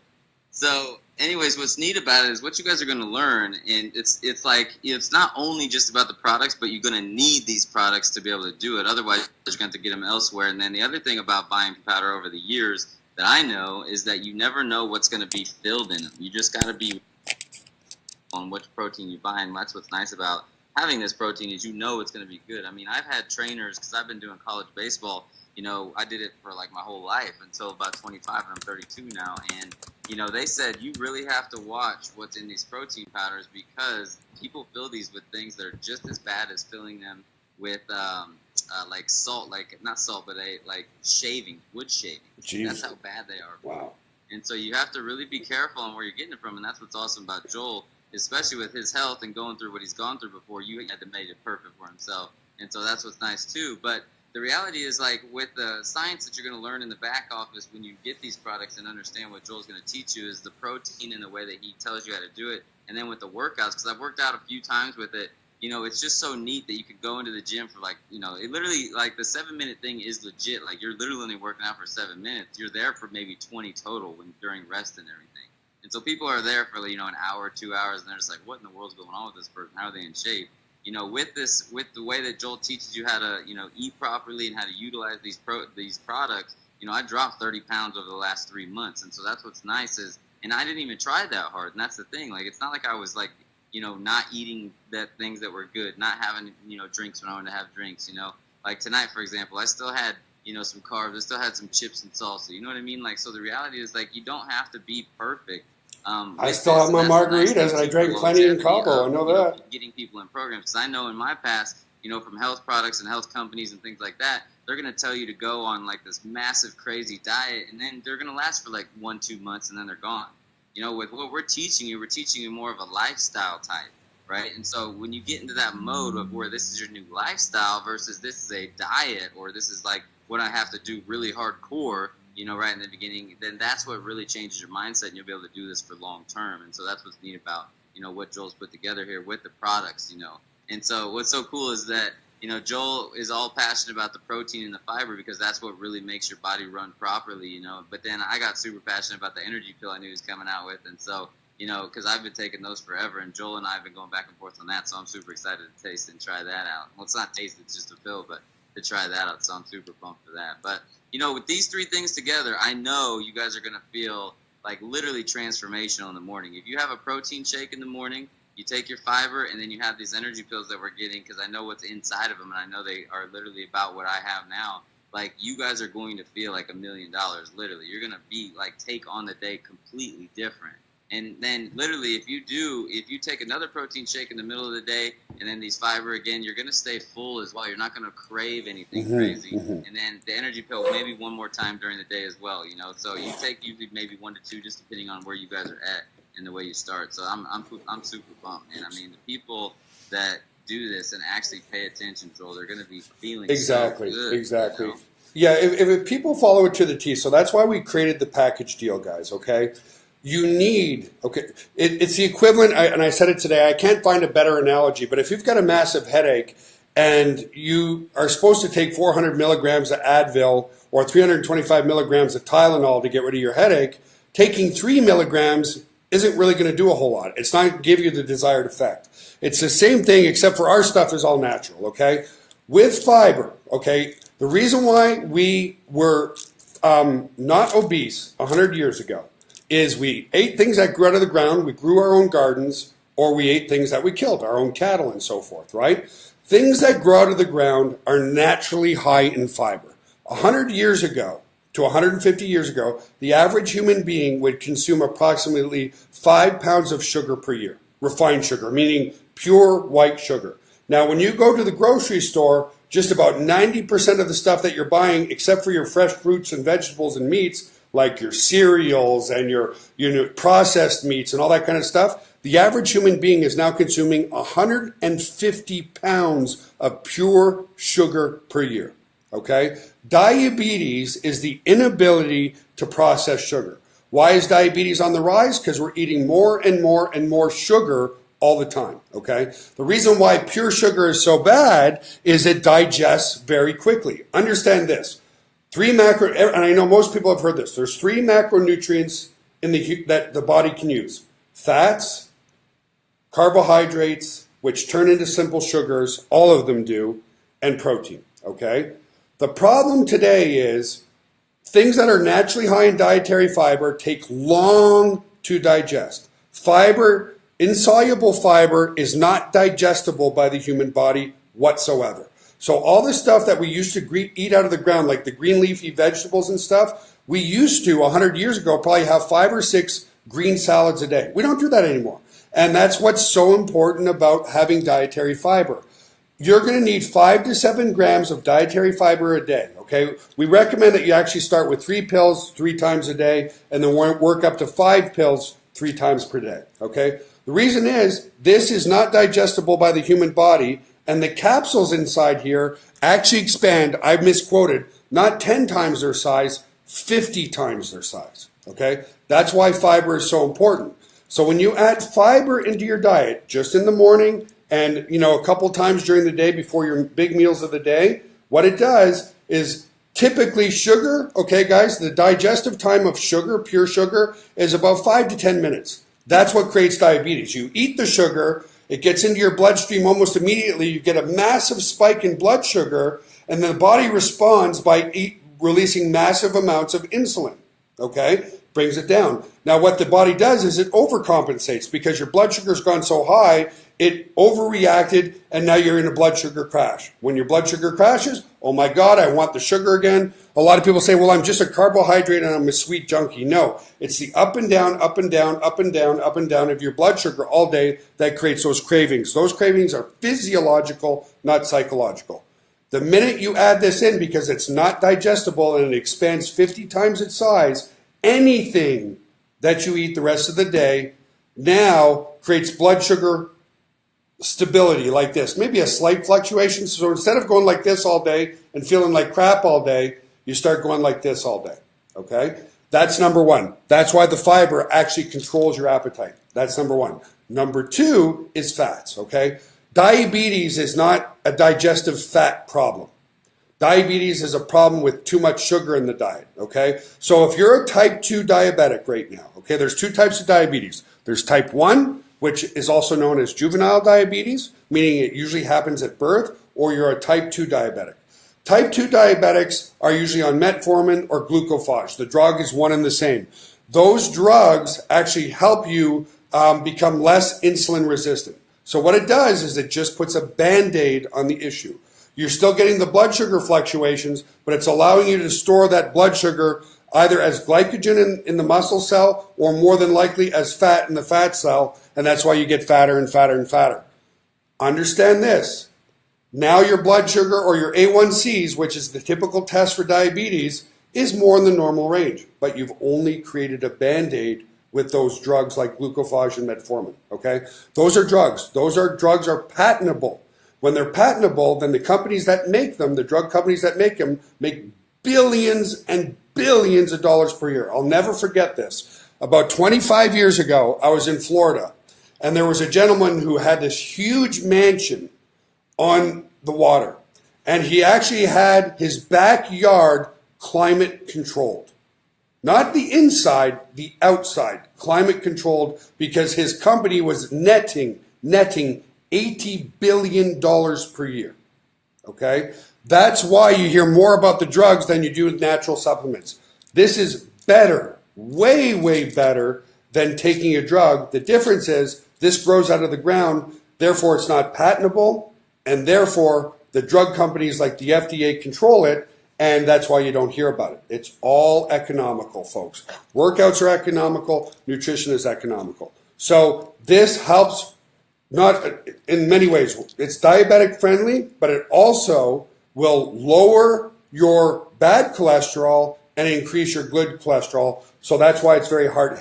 So, anyways, what's neat about it is what you guys are going to learn, and it's like it's not only just about the products, but you're going to need these products to be able to do it. Otherwise, you're going to get them elsewhere. And then the other thing about buying powder over the years that I know is that you never know what's going to be filled in them. You just got to be on which protein you buy, and that's what's nice about having this protein is you know it's going to be good. I mean, I've had trainers because I've been doing college baseball. I did it for like my whole life until about 25, and I'm 32 now. And, they said you really have to watch what's in these protein powders because people fill these with things that are just as bad as filling them with like salt, like not salt, but like shaving, wood shaving. Jeez. That's how bad they are. Wow. And so you have to really be careful on where you're getting it from, and that's what's awesome about Joel, especially with his health and going through what he's gone through before. You had to make it perfect for himself, and so that's what's nice too. But the reality is, like with the science that you're going to learn in the back office when you get these products and understand what Joel's going to teach you is the protein and the way that he tells you how to do it, and then with the workouts, because I've worked out a few times with it. You know, it's just so neat that you could go into the gym for like, you know, it literally, like the 7-minute thing is legit. Like you're literally only working out for 7 minutes. You're there for maybe 20 total during rest and everything. And so people are there for, you know, an hour, 2 hours, and they're just like, what in the world's going on with this person? How are they in shape? You know, with the way that Joel teaches you how to, you know, eat properly and how to utilize these products, you know, I dropped 30 pounds over the last 3 months. And so that's what's nice is, and I didn't even try that hard. And that's the thing. Like, it's not like I was like, you know, not eating things that were good, not having, you know, drinks when I wanted to have drinks, you know. Like tonight, for example, I still had, you know, some carbs. I still had some chips and salsa. You know what I mean? Like, so the reality is, like, you don't have to be perfect. I still have my margaritas, and I drank plenty in Cabo. I know that. Getting people in programs. Because I know in my past, you know, from health products and health companies and things like that, they're going to tell you to go on, like, this massive, crazy diet, and then they're going to last for, like, 1-2 months, and then they're gone. You know, with what we're teaching you more of a lifestyle type, right? And so when you get into that mode of where this is your new lifestyle versus this is a diet or this is like what I have to do really hardcore, you know, right in the beginning, then that's what really changes your mindset and you'll be able to do this for long term. And so that's what's neat about, you know, what Joel's put together here with the products, you know. And so what's so cool is that, you know, Joel is all passionate about the protein and the fiber because that's what really makes your body run properly, you know. But then I got super passionate about the energy pill I knew he was coming out with. And so, you know, because I've been taking those forever, and Joel and I have been going back and forth on that. So I'm super excited to taste and try that out. Well, it's not taste, it's just a pill, but to try that out. So I'm super pumped for that. But, you know, with these three things together, I know you guys are going to feel like literally transformational in the morning. If you have a protein shake in the morning, you take your fiber, and then you have these energy pills that we're getting because I know what's inside of them, and I know they are literally about what I have now. Like, you guys are going to feel like $1 million, literally. You're going to be, like, take on the day completely different. And then, literally, if you take another protein shake in the middle of the day, and then these fiber again, you're going to stay full as well. You're not going to crave anything crazy. And then the energy pill maybe one more time during the day as well, you know. So you take usually maybe 1 to 2, just depending on where you guys are at and the way you start. So I'm super pumped, man. I mean, the people that do this and actually pay attention, Joel, they're going to be feeling exactly, so good, exactly. You know? Yeah, if people follow it to the T, so that's why we created the package deal, guys. Okay, you need it's the equivalent, and I said it today. I can't find a better analogy, but if you've got a massive headache and you are supposed to take 400 milligrams of Advil or 325 milligrams of Tylenol to get rid of your headache, taking 3 milligrams isn't really going to do a whole lot. It's not going to give you the desired effect. It's the same thing, except for our stuff is all natural, okay? With fiber, okay, the reason why we were not obese 100 years ago is we ate things that grew out of the ground, we grew our own gardens, or we ate things that we killed, our own cattle and so forth, right? Things that grow out of the ground are naturally high in fiber. 100 years ago, to 150 years ago, the average human being would consume approximately 5 pounds of sugar per year, refined sugar, meaning pure white sugar. Now, when you go to the grocery store, just about 90% of the stuff that you're buying, except for your fresh fruits and vegetables and meats, like your cereals and your processed meats and all that kind of stuff, the average human being is now consuming 150 pounds of pure sugar per year. Okay? Diabetes is the inability to process sugar. Why is diabetes on the rise? Because we're eating more and more and more sugar all the time. Okay? The reason why pure sugar is so bad is it digests very quickly. Understand this. 3 macro, and I know most people have heard this. There's 3 macronutrients that the body can use. Fats, carbohydrates, which turn into simple sugars, all of them do, and protein. Okay? The problem today is things that are naturally high in dietary fiber take long to digest. Fiber, insoluble fiber, is not digestible by the human body whatsoever. So all the stuff that we used to eat out of the ground, like the green leafy vegetables and stuff, we used to 100 years ago probably have 5 or 6 green salads a day. We don't do that anymore. And that's what's so important about having dietary fiber. you're going to need 5 to 7 grams of dietary fiber a day, okay? We recommend that you actually start with 3 pills 3 times a day and then work up to 5 pills 3 times per day, okay? The reason is this is not digestible by the human body, and the capsules inside here actually expand, I've misquoted, not 10 times their size, 50 times their size, okay? That's why fiber is so important. So when you add fiber into your diet, just in the morning and, you know, a couple times during the day before your big meals of the day, what it does is typically sugar, okay, guys, the digestive time of sugar, pure sugar, is about 5 to 10 minutes. That's what creates diabetes. You eat the sugar, it gets into your bloodstream almost immediately, you get a massive spike in blood sugar, and the body responds by releasing massive amounts of insulin, okay? Brings it down. Now what the body does is it overcompensates because your blood sugar's gone so high, it overreacted, and now you're in a blood sugar crash. When your blood sugar crashes, oh my God, I want the sugar again. A lot of people say, well, I'm just a carbohydrate and I'm a sweet junkie. No, it's the up and down, up and down, up and down, up and down of your blood sugar all day that creates those cravings. Those cravings are physiological, not psychological. The minute you add this in, because it's not digestible and it expands 50 times its size, anything that you eat the rest of the day now creates blood sugar stability like this. Maybe a slight fluctuation. So instead of going like this all day and feeling like crap all day, you start going like this all day. Okay? That's number one. That's why the fiber actually controls your appetite. That's number one. Number two is fats. Okay? Diabetes is not a digestive fat problem. Diabetes is a problem with too much sugar in the diet, okay? So if you're a type 2 diabetic right now, okay, there's 2 types of diabetes. There's type 1, which is also known as juvenile diabetes, meaning it usually happens at birth, or you're a type 2 diabetic. Type 2 diabetics are usually on metformin or glucophage. The drug is one and the same. Those drugs actually help you become less insulin resistant. So what it does is it just puts a Band-Aid on the issue. You're still getting the blood sugar fluctuations, but it's allowing you to store that blood sugar either as glycogen in the muscle cell or more than likely as fat in the fat cell, and that's why you get fatter and fatter and fatter. Understand this. Now your blood sugar or your A1Cs, which is the typical test for diabetes, is more in the normal range, but you've only created a Band-Aid with those drugs like glucophage and metformin, okay? Those are drugs. Those drugs are patentable. When they're patentable, then the companies that make them, the drug companies that make them, make billions and billions of dollars per year. I'll never forget this. About 25 years ago, I was in Florida, and there was a gentleman who had this huge mansion on the water, and he actually had his backyard climate controlled. Not the inside, the outside, climate controlled, because his company was netting $80 billion per year, okay? That's why you hear more about the drugs than you do with natural supplements. This is better, way, way better than taking a drug. The difference is this grows out of the ground, therefore it's not patentable, and therefore the drug companies like the FDA control it, and that's why you don't hear about it. It's all economical, folks. Workouts are economical, nutrition is economical. So this helps. Not in many ways. It's diabetic friendly, but it also will lower your bad cholesterol and increase your good cholesterol. So that's why it's very heart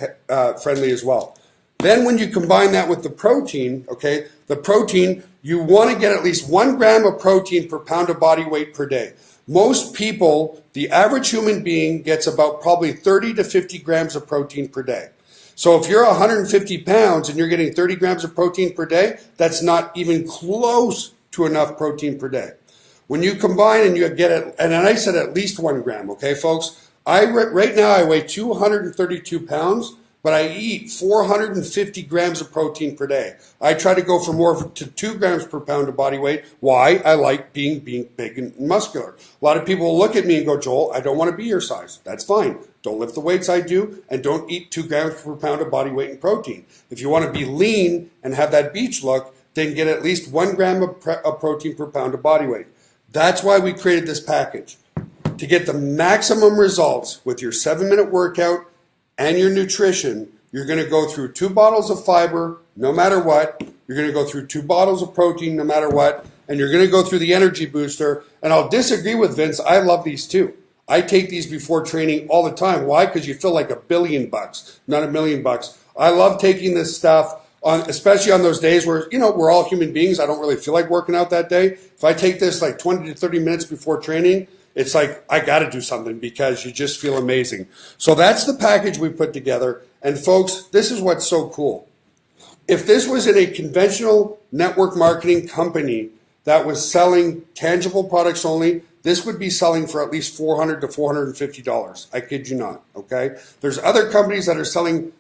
friendly as well. Then when you combine that with the protein, okay, the protein, you want to get at least 1 gram of protein per pound of body weight per day. Most people, the average human being, gets about probably 30 to 50 grams of protein per day. So if you're 150 pounds and you're getting 30 grams of protein per day, that's not even close to enough protein per day. When you combine and you get it, and I said at least 1 gram, okay, folks? Right now I weigh 232 pounds, but I eat 450 grams of protein per day. I try to go for more to 2 grams per pound of body weight. Why? I like being big and muscular. A lot of people will look at me and go, Joel, I don't want to be your size. That's fine. Don't lift the weights I do, and don't eat 2 grams per pound of body weight in protein. If you want to be lean and have that beach look, then get at least 1 gram of protein per pound of body weight. That's why we created this package. To get the maximum results with your 7-minute workout and your nutrition, you're going to go through 2 bottles of fiber, no matter what. You're going to go through 2 bottles of protein, no matter what. and you're going to go through the energy booster. And I'll disagree with Vince. I love these too. I take these before training all the time. Why? Because you feel like $1 billion, not $1 million. I love taking this stuff on, especially on those days where, you know, we're all human beings. I don't really feel like working out that day. If I take this like 20 to 30 minutes before training, it's like, I got to do something because you just feel amazing. So that's the package we put together. And folks, this is what's so cool. If this was in a conventional network marketing company that was selling tangible products only, this would be selling for at least $400 to $450. I kid you not, okay? There's other companies that are selling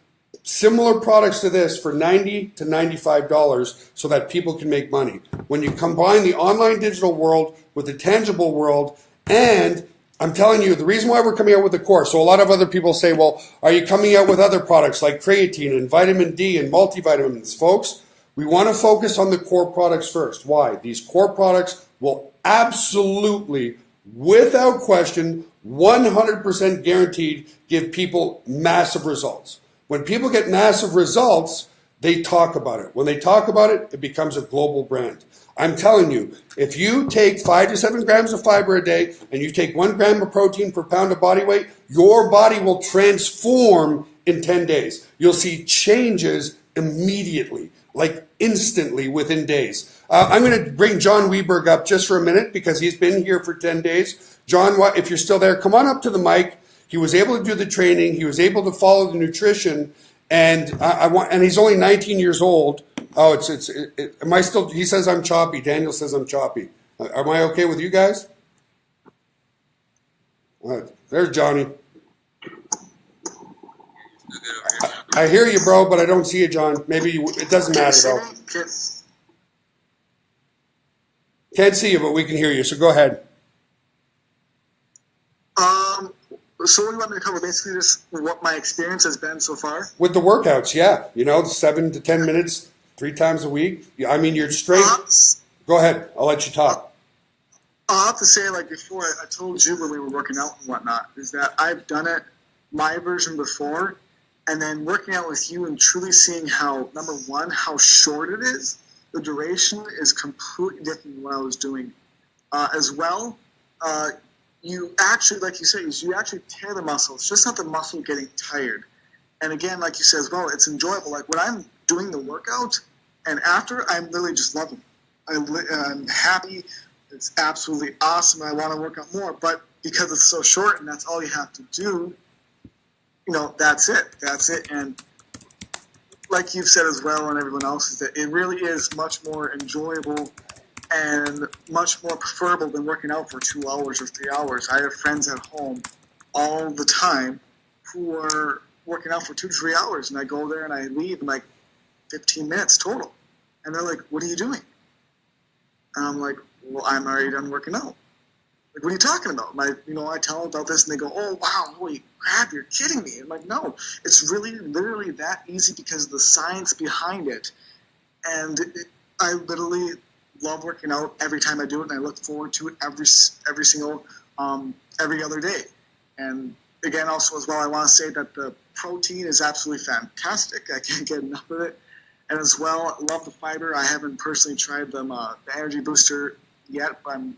similar products to this for $90 to $95 so that people can make money. When you combine the online digital world with the tangible world, and I'm telling you, the reason why we're coming out with the core, so a lot of other people say, well, are you coming out with other products like creatine and vitamin D and multivitamins? Folks, we want to focus on the core products first. Why? These core products will absolutely, without question, 100% guaranteed give people massive results. When people get massive results, they talk about it. When they talk about it, it becomes a global brand. I'm telling you, if you take 5 to 7 grams of fiber a day and you take 1 gram of protein per pound of body weight, your body will transform in 10 days. You'll see changes immediately, like instantly within days. I'm going to bring John Weberg up just for a minute because he's been here for 10 days. John, if you're still there, come on up to the mic. He was able to do the training. He was able to follow the nutrition, and and he's only 19 years old. Oh, am I still? He says I'm choppy. Daniel says I'm choppy. Am I okay with you guys? There's Johnny. I hear you, bro, but I don't see you, John. Maybe it doesn't matter though. Can't see you, but we can hear you. So go ahead. So what do you want me to cover? Basically just what my experience has been so far? With the workouts, yeah. You know, 7 to 10 minutes, 3 times a week. I mean, you're straight. Go ahead. I'll let you talk. I'll have to say, like before, I told you when we were working out and whatnot, is that I've done it, my version before, and then working out with you and truly seeing how, number one, how short it is. The duration is completely different than what I was doing. As well, you actually, like you said, you actually tear the muscle. It's just not the muscle getting tired. And again, like you said as well, it's enjoyable. Like when I'm doing the workout and after, I'm literally just loving it. I'm happy. It's absolutely awesome. I want to work out more. But because it's so short and that's all you have to do, you know, that's it. That's it. And like you've said as well and everyone else, is that it really is much more enjoyable and much more preferable than working out for 2 hours or 3 hours. I have friends at home all the time who are working out for 2 to 3 hours, and I go there and I leave in like 15 minutes total. And they're like, what are you doing? And I'm like, well, I'm already done working out. Like, what are you talking about? I tell them about this, and they go, oh, wow, holy crap, you're kidding me. I'm like, no, it's really literally that easy because of the science behind it. And I literally love working out every time I do it, and I look forward to it every other day. And again, also as well, I want to say that the protein is absolutely fantastic. I can't get enough of it. And as well, I love the fiber. I haven't personally tried them, the energy booster yet, but I'm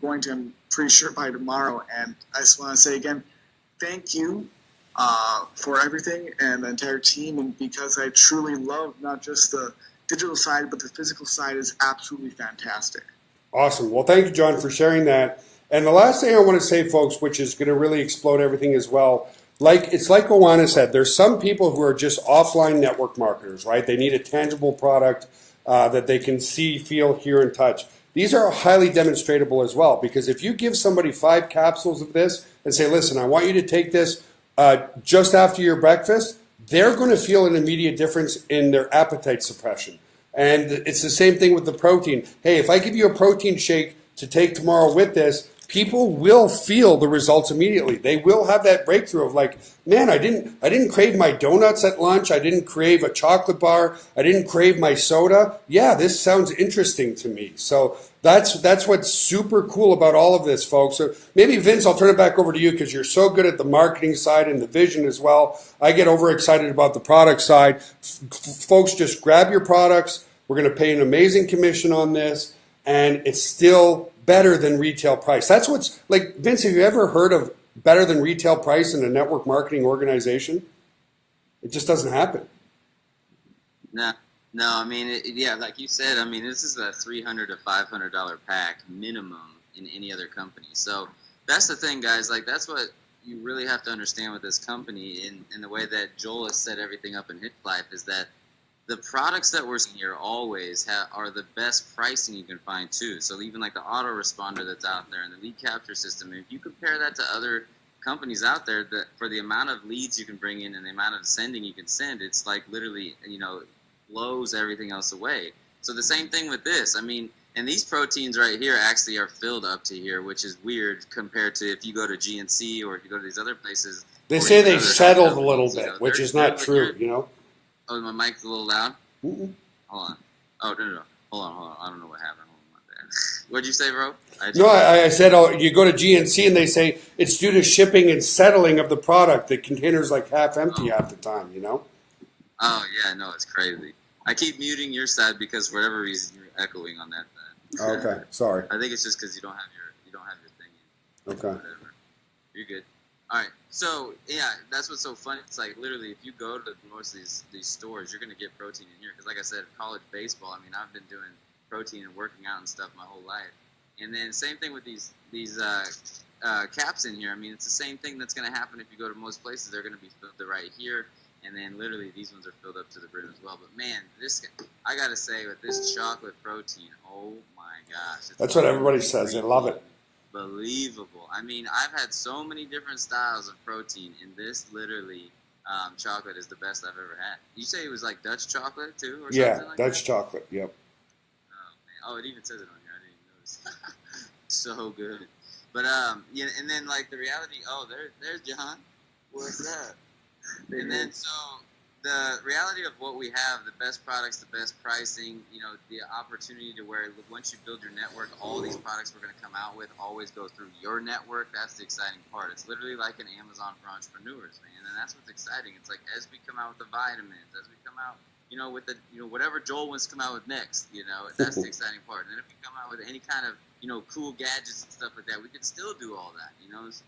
pretty sure by tomorrow. And I just want to say again, thank you for everything and the entire team. And because I truly love not just the digital side, but the physical side is absolutely fantastic. Awesome. Well, thank you, John, for sharing that. And the last thing I want to say, folks, which is going to really explode everything as well, it's like Oana said, there's some people who are just offline network marketers, right? They need a tangible product that they can see, feel, hear, and touch. These are highly demonstratable as well, because if you give somebody 5 capsules of this and say, listen, I want you to take this just after your breakfast, they're going to feel an immediate difference in their appetite suppression. And it's the same thing with the protein. Hey, if I give you a protein shake to take tomorrow with this, people will feel the results immediately. They will have that breakthrough of like, man, I didn't crave my donuts at lunch. I didn't crave a chocolate bar. I didn't crave my soda. Yeah, this sounds interesting to me. So that's what's super cool about all of this, folks. So maybe, Vince, I'll turn it back over to you because you're so good at the marketing side and the vision as well. I get overexcited about the product side. Folks, just grab your products. We're going to pay an amazing commission on this. and it's still better than retail price. That's what's like, Vince, have you ever heard of better than retail price in a network marketing organization? It just doesn't happen. No, no. I mean, yeah, like you said. I mean, this is a $300 to $500 pack minimum in any other company. So that's the thing, guys. Like that's what you really have to understand with this company, in the way that Joel has set everything up in Hit Life, is that the products that we're seeing here always are the best pricing you can find too. So even like the autoresponder that's out there and the lead capture system, if you compare that to other companies out there, that for the amount of leads you can bring in and the amount of sending you can send, it's like literally, blows everything else away. So the same thing with this. I mean, and these proteins right here actually are filled up to here, which is weird compared to if you go to GNC or if you go to these other places. They say they've settled a little bit, which is not true, Oh, my mic's a little loud? Mm-mm. Hold on. Oh, no. Hold on. I don't know what happened. Hold on, my bad. What'd you say, bro? No, I said, you go to GNC and they say it's due to shipping and settling of the product. The container's like half empty half the time, Oh, yeah, no, it's crazy. I keep muting your side because for whatever reason you're echoing on that side. Okay, sorry. I think it's just because you don't have your thing in. Okay. Whatever. You're good. All right. So yeah, that's what's so funny. It's like literally, if you go to most of these stores, you're gonna get protein in here. Because like I said, college baseball. I mean, I've been doing protein and working out and stuff my whole life. And then same thing with these caps in here. I mean, it's the same thing that's gonna happen if you go to most places. They're gonna be filled to right here, and then literally these ones are filled up to the brim as well. But man, I gotta say, with this chocolate protein, oh my gosh, that's what everybody says. They love it. Believable. I mean, I've had so many different styles of protein, and this literally chocolate is the best I've ever had. You say it was like Dutch chocolate too, or something like Dutch that? chocolate. Yep. Oh man. Oh, it even says it on here. I didn't even notice. So good. But yeah, and then like the reality. Oh, there's John. What's that? And then so the reality of what we have, the best products, the best pricing, the opportunity to where once you build your network, all these products we're going to come out with always go through your network. That's the exciting part. It's literally like an Amazon for entrepreneurs, man. And that's what's exciting. It's like as we come out with the vitamins, as we come out, with the, whatever Joel wants to come out with next, that's the exciting part. And then if we come out with any kind of, cool gadgets and stuff like that, we can still do all that, that's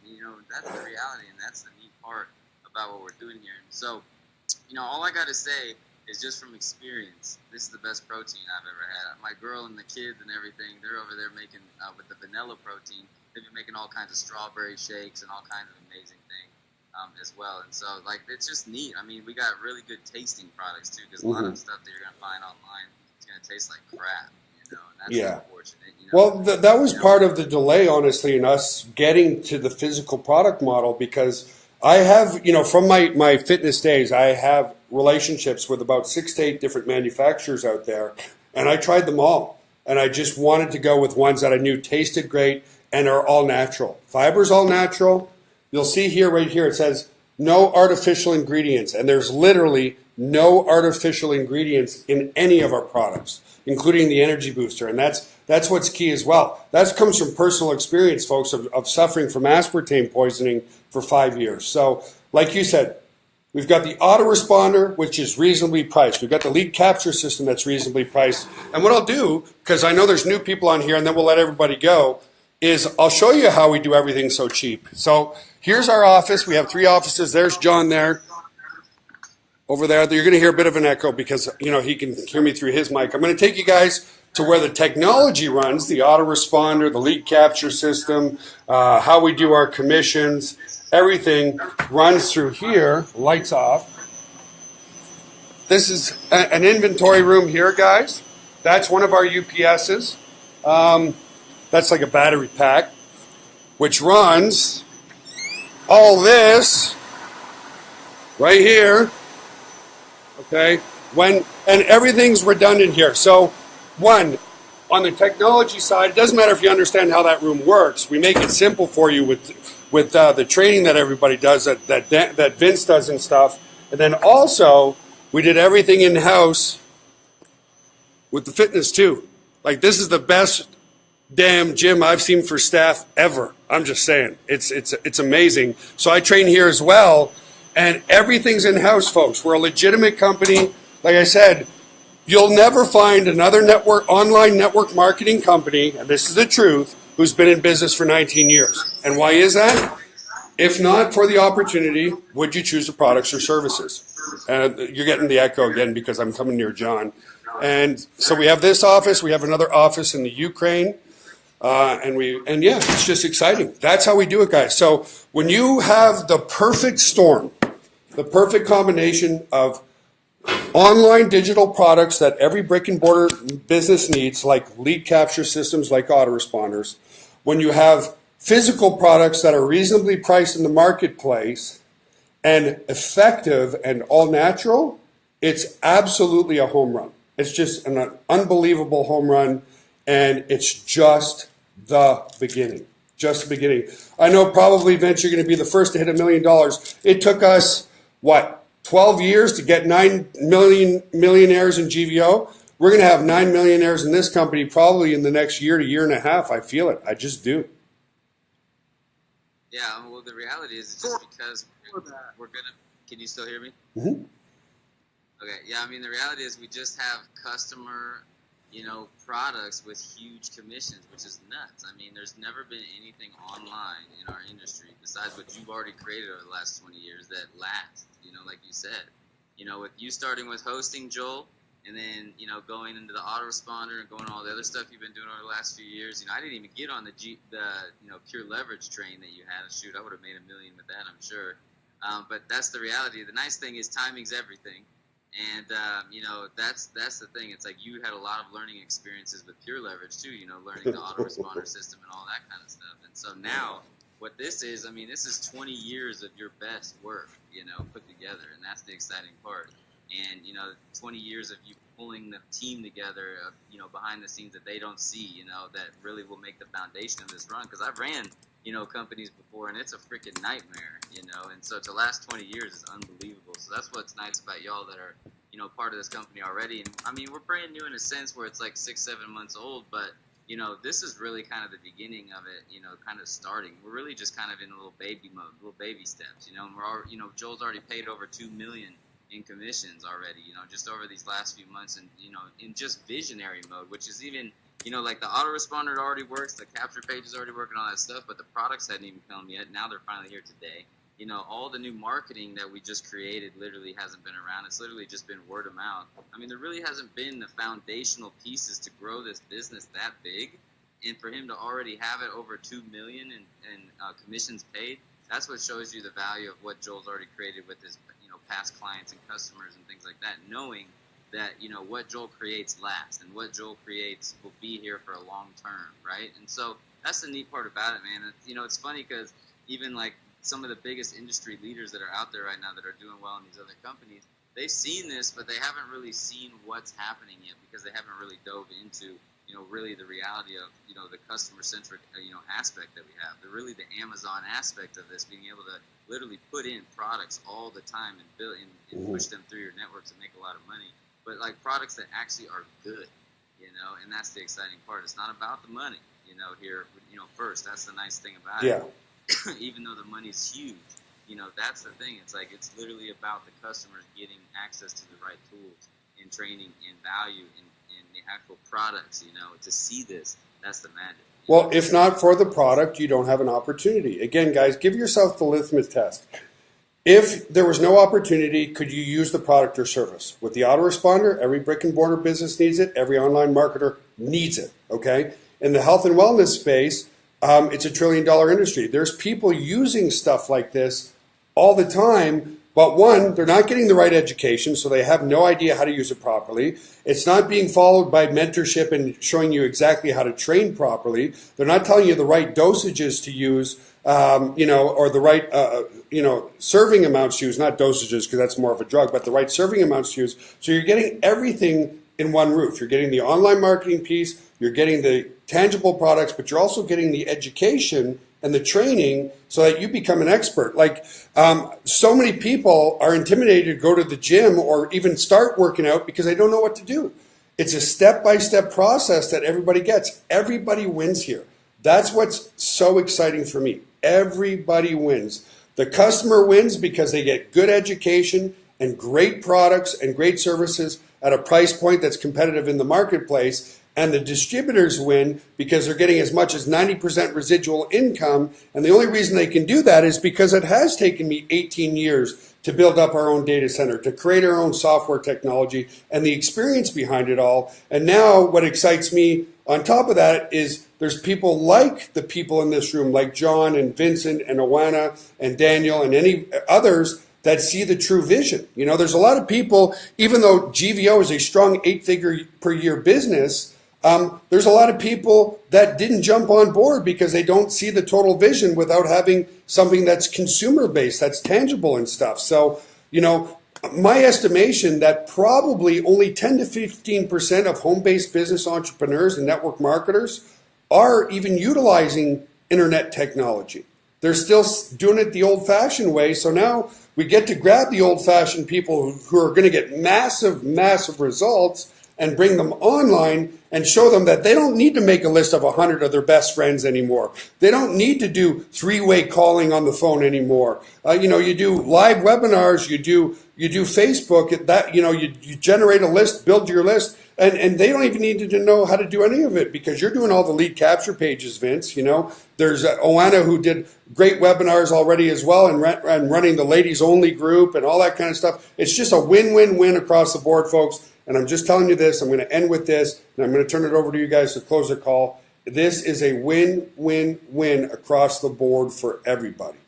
the reality. And that's the neat part about what we're doing here. And so, all I got to say is just from experience, this is the best protein I've ever had. My girl and the kids and everything, they're over there making, with the vanilla protein, they've been making all kinds of strawberry shakes and all kinds of amazing things as well. And so, it's just neat. I mean, we got really good tasting products, too, because a lot of stuff that you're going to find online is going to taste like crap, and that's unfortunate. Well, that was part of the delay, honestly, in us getting to the physical product model, because I have, from my fitness days, I have relationships with about 6 to 8 different manufacturers out there, and I tried them all. And I just wanted to go with ones that I knew tasted great and are all natural. Fiber's all natural. You'll see here, right here, it says no artificial ingredients. And there's literally no artificial ingredients in any of our products, including the energy booster. And that's what's key as well. That comes from personal experience, folks, of suffering from aspartame poisoning for 5 years. So, like you said, we've got the autoresponder, which is reasonably priced. We've got the lead capture system that's reasonably priced. And what I'll do, because I know there's new people on here, and then we'll let everybody go, is I'll show you how we do everything so cheap. So here's our office. We have 3 offices. There's John there. Over there, you're going to hear a bit of an echo because, he can hear me through his mic. I'm going to take you guys to where the technology runs, the autoresponder, the lead capture system, how we do our commissions. Everything runs through here. Lights off. This is an inventory room here, guys. That's one of our UPSs. That's like a battery pack, which runs all this right here. Okay, and everything's redundant here. So, one, on the technology side, it doesn't matter if you understand how that room works. We make it simple for you with the training that everybody does, that Vince does and stuff. And then also, we did everything in-house with the fitness too. Like, this is the best damn gym I've seen for staff ever. I'm just saying, it's amazing. So I train here as well. And everything's in-house, folks. We're a legitimate company. Like I said, You'll never find another online network marketing company, and this is the truth, who's been in business for 19 years. And why is that? If not for the opportunity, would you choose the products or services? You're getting the echo again because I'm coming near John. And so we have this office, we have another office in the Ukraine, and yeah, it's just exciting. That's how we do it, guys. So when you have the perfect storm, the perfect combination of online digital products that every brick and mortar business needs, like lead capture systems, like autoresponders, when you have physical products that are reasonably priced in the marketplace and effective and all natural, it's absolutely a home run. It's just an unbelievable home run, and it's just the beginning. Just the beginning. I know probably, Vince, you're going to be the first to hit $1 million. It took us, what, 12 years to get 9 million millionaires in GVO? We're going to have 9 millionaires in this company probably in the next year to year and a half. I feel it. I just do. Yeah, well, the reality is it's just because we're going to... Can you still hear me? Mm-hmm. Okay, yeah, I mean, the reality is we just have customer, products with huge commissions, which is nuts. I mean, there's never been anything online in our industry besides what you've already created over the last 20 years that lasts, like you said. With you starting with hosting, Joel, and then, going into the autoresponder and going all the other stuff you've been doing over the last few years. I didn't even get on the pure leverage train that you had. Shoot, I would have made $1 million with that, I'm sure. But that's the reality. The nice thing is timing's everything. And, that's the thing. It's like you had a lot of learning experiences with Pure Leverage, too, learning the autoresponder system and all that kind of stuff. And so now what this is, this is 20 years of your best work, put together. And that's the exciting part. And, 20 years of you pulling the team together, behind the scenes that they don't see, that really will make the foundation of this run. Because I've ran, companies before, and it's a freaking nightmare, and so to last 20 years is unbelievable. So that's what's nice about y'all that are, part of this company already. And we're brand new in a sense where it's like 6-7 months old, but, this is really kind of the beginning of it, kind of starting. We're really just kind of in a little baby mode, little baby steps, and we're all, Joel's already paid over $2 million in commissions already, just over these last few months, and, in just visionary mode, which is even, like the autoresponder already works, the capture pages already working, all that stuff, but the products hadn't even come yet. Now they're finally here today. All the new marketing that we just created literally hasn't been around. It's literally just been word of mouth. There really hasn't been the foundational pieces to grow this business that big, and for him to already have it over $2 million in commissions paid, that's what shows you the value of what Joel's already created with his past clients and customers and things like that, knowing that what Joel creates lasts, and what Joel creates will be here for a long term, right? And so that's the neat part about it, man. It's funny because even like some of the biggest industry leaders that are out there right now that are doing well in these other companies, they've seen this, but they haven't really seen what's happening yet because they haven't really dove into really the reality of the customer centric aspect that we have. Really the Amazon aspect of this, being able to literally put in products all the time and build and push them through your networks and make a lot of money, but like products that actually are good, and that's the exciting part. It's not about the money, here, first. That's the nice thing about it. Even though the money's huge, that's the thing. It's like it's literally about the customers getting access to the right tools and training and value in the actual products, to see this. That's the magic. Well, if not for the product, you don't have an opportunity. Again, guys, give yourself the litmus test. If there was no opportunity, could you use the product or service? With the autoresponder, every brick and mortar business needs it. Every online marketer needs it, okay? In the health and wellness space, it's a $1 trillion industry. There's people using stuff like this all the time, but one, they're not getting the right education, so they have no idea how to use it properly. It's not being followed by mentorship and showing you exactly how to train properly. They're not telling you the right dosages to use, or the right, serving amounts to use, not dosages because that's more of a drug, but the right serving amounts to use. So you're getting everything in one roof. You're getting the online marketing piece, you're getting the tangible products, but you're also getting the education and the training so that you become an expert. Like so many people are intimidated to go to the gym or even start working out because they don't know what to do. It's a step-by-step process that everybody gets. Everybody wins here. That's what's so exciting for me. Everybody wins. The customer wins because they get good education and great products and great services at a price point that's competitive in the marketplace. And the distributors win because they're getting as much as 90% residual income. And the only reason they can do that is because it has taken me 18 years to build up our own data center, to create our own software technology and the experience behind it all. And now what excites me on top of that is there's people like the people in this room, like John and Vincent and Oana and Daniel and any others that see the true vision. You know, there's a lot of people, even though GVO is a strong 8-figure per year business, there's a lot of people that didn't jump on board because they don't see the total vision without having something that's consumer based, that's tangible and stuff. So, you know, my estimation that probably only 10 to 15% of home-based business entrepreneurs and network marketers are even utilizing internet technology. They're still doing it the old-fashioned way. So now we get to grab the old-fashioned people who are going to get massive, massive results and bring them online and show them that they don't need to make a list of 100 of their best friends anymore. They don't need to do 3-way calling on the phone anymore. You know, you do live webinars, you do Facebook, that, you know, you generate a list, build your list, and they don't even need to know how to do any of it because you're doing all the lead capture pages, Vince. You know, there's Oana who did great webinars already as well and running the ladies only group and all that kind of stuff. It's just a win-win-win across the board, folks. And I'm just telling you this, I'm going to end with this, and I'm going to turn it over to you guys to close the call. This is a win-win-win across the board for everybody,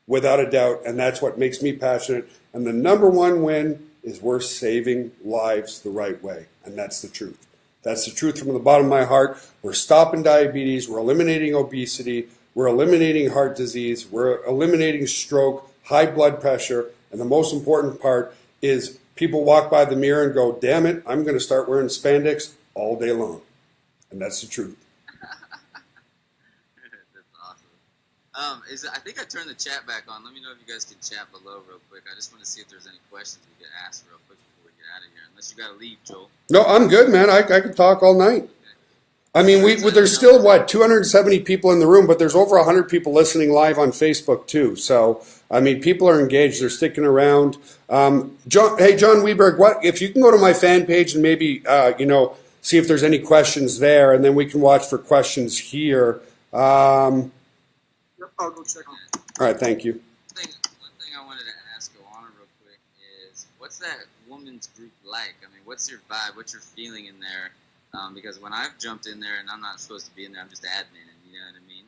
without a doubt, and that's what makes me passionate. And the number one win is we're saving lives the right way, and that's the truth. That's the truth from the bottom of my heart. We're stopping diabetes, we're eliminating obesity, we're eliminating heart disease, we're eliminating stroke, high blood pressure, and the most important part is people walk by the mirror and go, damn it, I'm going to start wearing spandex all day long. And that's the truth. That's awesome. I think I turned the chat back on. Let me know if you guys can chat below real quick. I just want to see if there's any questions we get asked real quick before we get out of here. Unless you got to leave, Joel. No, I'm good, man. I could talk all night. Okay. I mean, there's still, 270 people in the room, but there's over 100 people listening live on Facebook, too. So, I mean, people are engaged. They're sticking around. John Weberg, what if you can go to my fan page and maybe, see if there's any questions there, and then we can watch for questions here. Yep, I'll go check them. All right, thank you. One thing I wanted to ask Oana real quick is, what's that woman's group like? I mean, what's your vibe? What's your feeling in there? Because when I've jumped in there and I'm not supposed to be in there, I'm just admin, you know what I mean?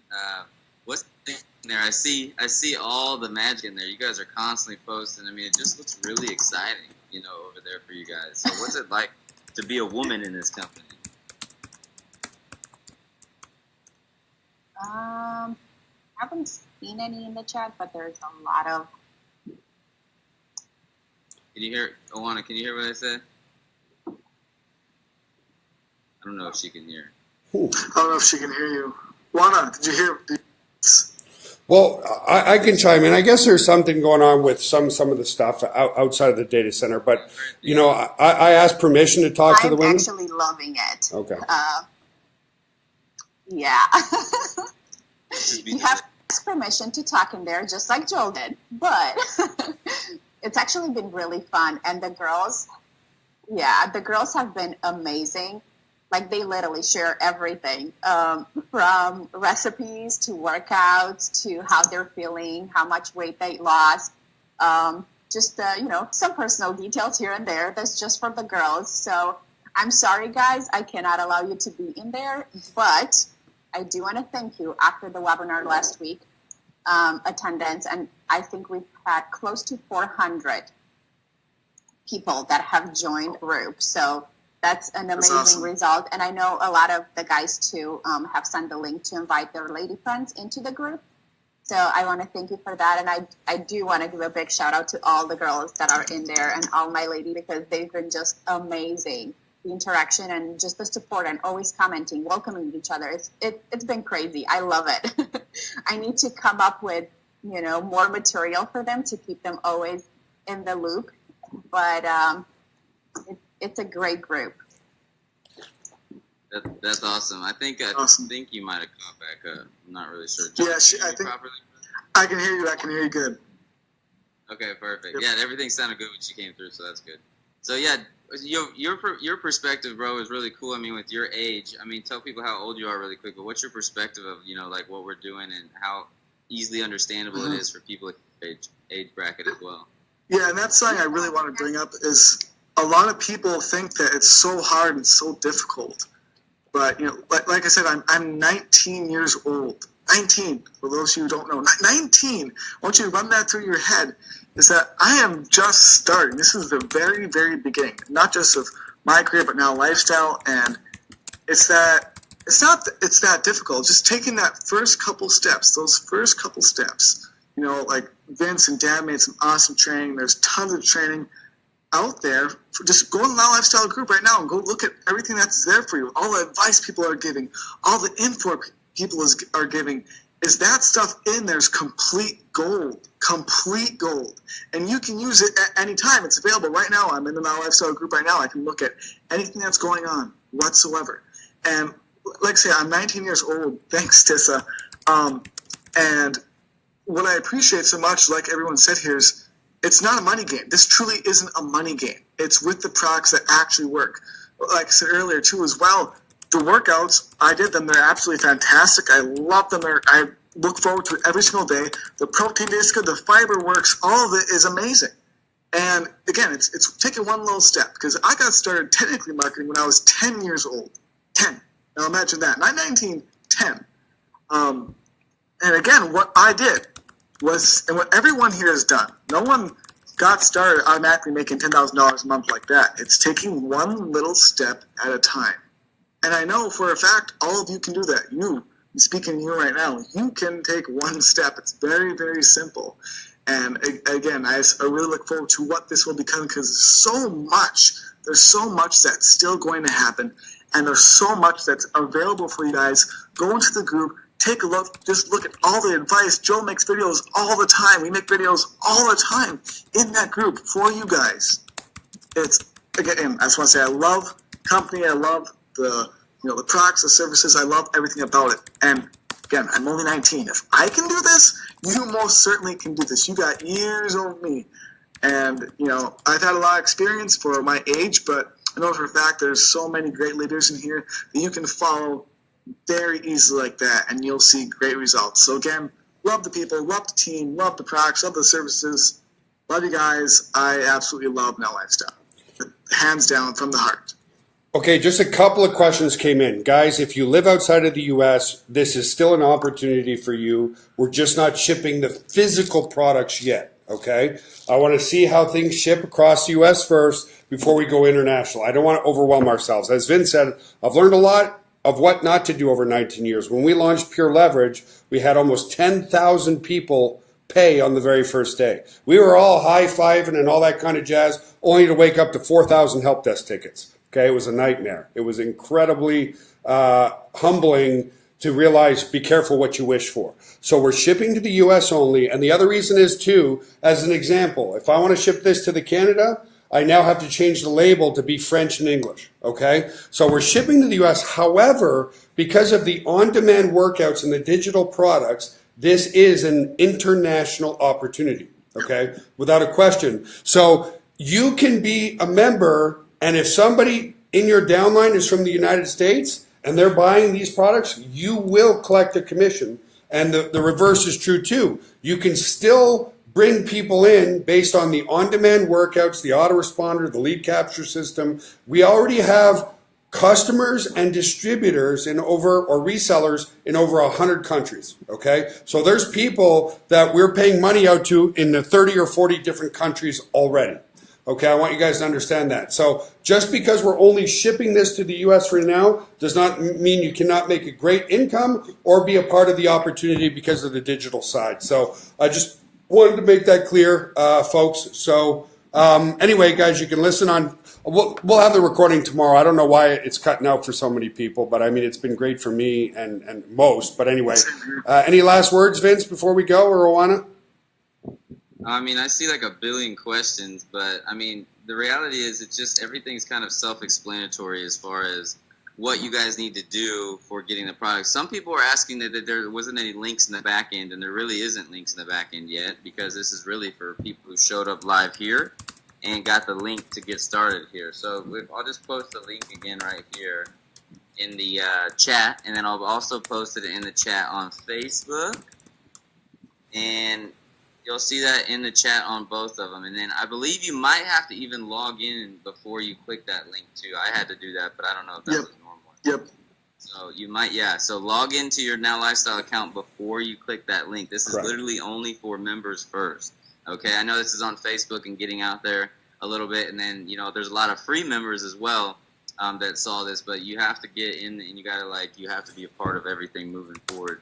What's the thing in there? I see all the magic in there. You guys are constantly posting. I mean, it just looks really exciting, over there for you guys. So what's it like to be a woman in this company? I haven't seen any in the chat, but there's a lot of. Can you hear, Oana? Can you hear what I said? I don't know if she can hear. I don't know if she can hear you. Juana, did you hear? Well, I can chime in. I guess there's something going on with some of the stuff outside of the data center, but I asked permission to talk to the women. I'm actually loving it. Okay. Yeah. You have permission to talk in there, just like Joel did, but it's actually been really fun, and the girls have been amazing. Like, they literally share everything, from recipes to workouts to how they're feeling, how much weight they lost, some personal details here and there. That's just for the girls. So I'm sorry, guys, I cannot allow you to be in there, but I do want to thank you after the webinar last week, attendance, and I think we've had close to 400 people that have joined the group. So that's an amazing awesome result. And I know a lot of the guys, too, have sent the link to invite their lady friends into the group. So I want to thank you for that. And I do want to give a big shout out to all the girls that are in there and all my ladies, because they've been just amazing. The interaction and just the support and always commenting, welcoming each other. It's been crazy. I love it. I need to come up with, more material for them to keep them always in the loop. But it's a great group. That's awesome. I think you might have caught back up. I'm not really sure. Yeah, I think properly? I can hear you. I can hear you good. Okay, perfect. Yeah, everything sounded good when she came through, so that's good. So yeah, Your perspective, bro, is really cool. I mean, with your age, I mean, tell people how old you are really quick. But what's your perspective of like what we're doing and how easily understandable it is for people at your age bracket as well? Yeah, and that's something I really want to bring up is a lot of people think that it's so hard and so difficult. But like I said, I'm 19 years old. 19, for those of you who don't know. 19. I want you to run that through your head. Is that I am just starting. This is the very, very beginning, not just of my career, but now lifestyle. And it's that difficult. Just taking that first couple steps, those first couple steps. Like Vince and Dan made some awesome training. There's tons of training out there. Just go to the Now Lifestyle group right now and go look at everything that's there for you. All the advice people are giving, all the info people are giving. Is that stuff in there's complete gold. And you can use it at any time. It's available right now. I'm in the Now Lifestyle group right now. I can look at anything that's going on whatsoever. And like I say, I'm 19 years old. Thanks, Tissa. And what I appreciate so much, like everyone said here, is it's not a money game. This truly isn't a money game. It's with the products that actually work. Like I said earlier, too, as well, the workouts, I did them. They're absolutely fantastic. I love them. I look forward to it every single day. The protein is good. The fiber works. All of it is amazing. And again, it's taking one little step because I got started technically marketing when I was 10 years old. 10. Now imagine that. Not 19, 10. And again, what I did was, and what everyone here has done, no one got started automatically making $10,000 a month like that. It's taking one little step at a time. And I know for a fact all of you can do that. I'm speaking to you right now. You can take one step. It's very, very simple. And again, I really look forward to what this will become because there's so much that's still going to happen. And there's so much that's available for you guys. Go into the group, take a look, just look at all the advice. Joe makes videos all the time. We make videos all the time in that group for you guys. Again, I just want to say I love company. I love the products, the services. I love everything about it. And again, I'm only 19. If I can do this, you most certainly can do this. You got years over me. And, I've had a lot of experience for my age, but I know for a fact there's so many great leaders in here that you can follow very easily like that, and you'll see great results. So again, love the people, love the team, love the products, love the services. Love you guys. I absolutely love Now Lifestyle. Hands down, from the heart. Okay, just a couple of questions came in. Guys, if you live outside of the U.S., this is still an opportunity for you. We're just not shipping the physical products yet, okay? I want to see how things ship across the U.S. first before we go international. I don't want to overwhelm ourselves. As Vince said, I've learned a lot of what not to do over 19 years. When we launched Pure Leverage, we had almost 10,000 people pay on the very first day. We were all high-fiving and all that kind of jazz, only to wake up to 4,000 help desk tickets. Okay, it was a nightmare. It was incredibly humbling to realize, be careful what you wish for. So we're shipping to the U.S. only. And the other reason is, too, as an example, if I want to ship this to the Canada, I now have to change the label to be French and English. Okay, so we're shipping to the U.S. However, because of the on-demand workouts and the digital products, this is an international opportunity. Okay, without a question. So you can be a member. And if somebody in your downline is from the United States and they're buying these products, you will collect a commission. And the reverse is true too. You can still bring people in based on the on-demand workouts, the autoresponder, the lead capture system. We already have customers and distributors or resellers in over 100 countries, okay? So there's people that we're paying money out to in the 30 or 40 different countries already. Okay, I want you guys to understand that. So just because we're only shipping this to the U.S. for now does not mean you cannot make a great income or be a part of the opportunity because of the digital side. So I just wanted to make that clear, folks. So anyway, guys, you can listen on. We'll have the recording tomorrow. I don't know why it's cutting out for so many people, but I mean, it's been great for me and most. But anyway, any last words, Vince, before we go, or Rowana? I mean, I see like a billion questions, but I mean, the reality is it's just everything's kind of self-explanatory as far as what you guys need to do for getting the product. Some people are asking that there wasn't any links in the back end, and there really isn't links in the back end yet because this is really for people who showed up live here. and got the link to get started here. So I'll just post the link again right here in the chat, and then I'll also post it in the chat on Facebook, and you'll see that in the chat on both of them. And then I believe you might have to even log in before you click that link too. I had to do that, but I don't know if that was normal. Yep. So you might, yeah. So log into your Now Lifestyle account before you click that link. This is Correct. literally only for members first. Okay, I know this is on Facebook and getting out there a little bit, and then there's a lot of free members as well that saw this, but you have to get in, and you have to be a part of everything moving forward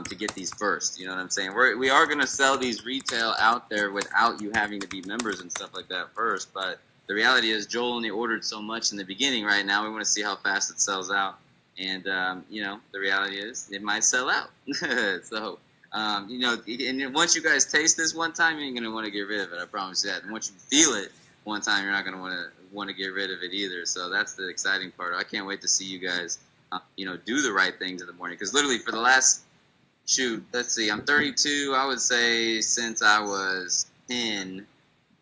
to get these first. You know what I'm saying? We are going to sell these retail out there without you having to be members and stuff like that first, but the reality is Joel only ordered so much in the beginning. Right now, we want to see how fast it sells out, and the reality is it might sell out. So. And once you guys taste this one time, you ain't gonna want to get rid of it. I promise you that. And once you feel it one time, you're not gonna want to get rid of it either. So that's the exciting part. I can't wait to see you guys, do the right things in the morning. Because literally for the last let's see, I'm 32. I would say since I was 10,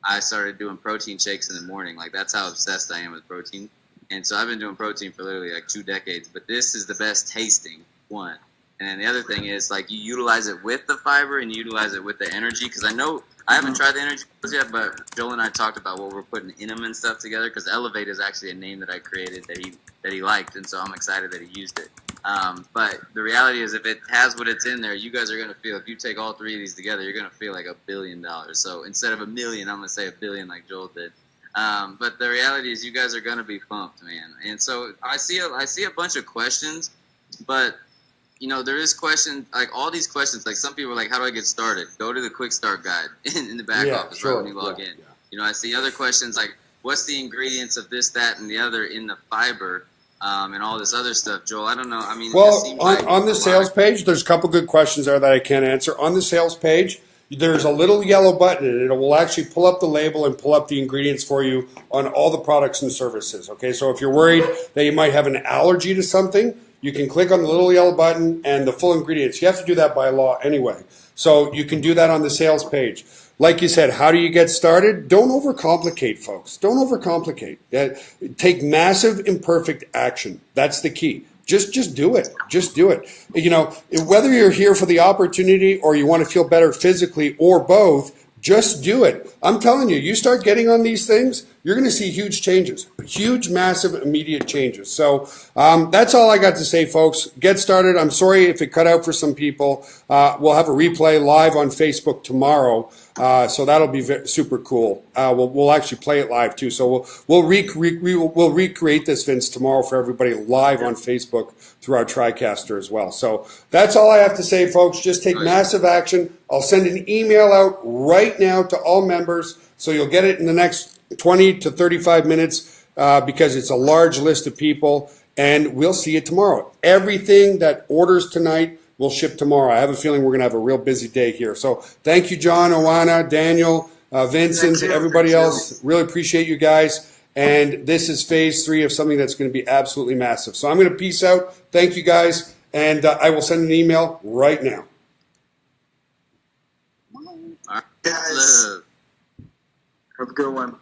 I started doing protein shakes in the morning. Like that's how obsessed I am with protein. And so I've been doing protein for literally like 2 decades. But this is the best tasting one. And then the other thing is, like, you utilize it with the fiber and you utilize it with the energy. Because I know I haven't tried the energy yet, but Joel and I talked about what we're putting in them and stuff together. Because Elevate is actually a name that I created that he liked, and so I'm excited that he used it. But the reality is, if it has what it's in there, you guys are gonna feel. If you take all 3 of these together, you're gonna feel like $1 billion. So instead of $1 million, I'm gonna say $1 billion, like Joel did. But the reality is, you guys are gonna be pumped, man. And so I see a bunch of questions, but there is questions, like all these questions, like some people are like, how do I get started? Go to the quick start guide in the back office right when you log in. Yeah. I see other questions like, what's the ingredients of this, that, and the other in the fiber and all this other stuff, Joel? I don't know. I mean, well, on the sales page, there's a couple good questions there that I can't answer. On the sales page, there's a little yellow button, and it will actually pull up the label and pull up the ingredients for you on all the products and services. Okay, so if you're worried that you might have an allergy to something, you can click on the little yellow button and the full ingredients. You have to do that by law anyway. So you can do that on the sales page. Like you said, how do you get started? Don't overcomplicate, folks. Don't overcomplicate. Take massive imperfect action. That's the key. Just do it. Just do it. Whether you're here for the opportunity or you want to feel better physically or both, just do it. I'm telling you, you start getting on these things, you're going to see huge changes, huge, massive, immediate changes. So that's all I got to say, folks. Get started. I'm sorry if it cut out for some people. We'll have a replay live on Facebook tomorrow, so that'll be super cool. We'll actually play it live too. So we'll recreate this, Vince, tomorrow for everybody live on Facebook through our TriCaster as well. So that's all I have to say, folks. Just take massive action. I'll send an email out right now to all members, so you'll get it in the next 20 to 35 minutes because it's a large list of people, and we'll see you tomorrow. Everything that orders tonight will ship tomorrow. I have a feeling we're going to have a real busy day here. So thank you, John, Oana, Daniel, Vincent, everybody else. Really appreciate you guys. And this is phase 3 of something that's going to be absolutely massive. So I'm going to peace out. Thank you, guys. And I will send an email right now. Guys, have a good one.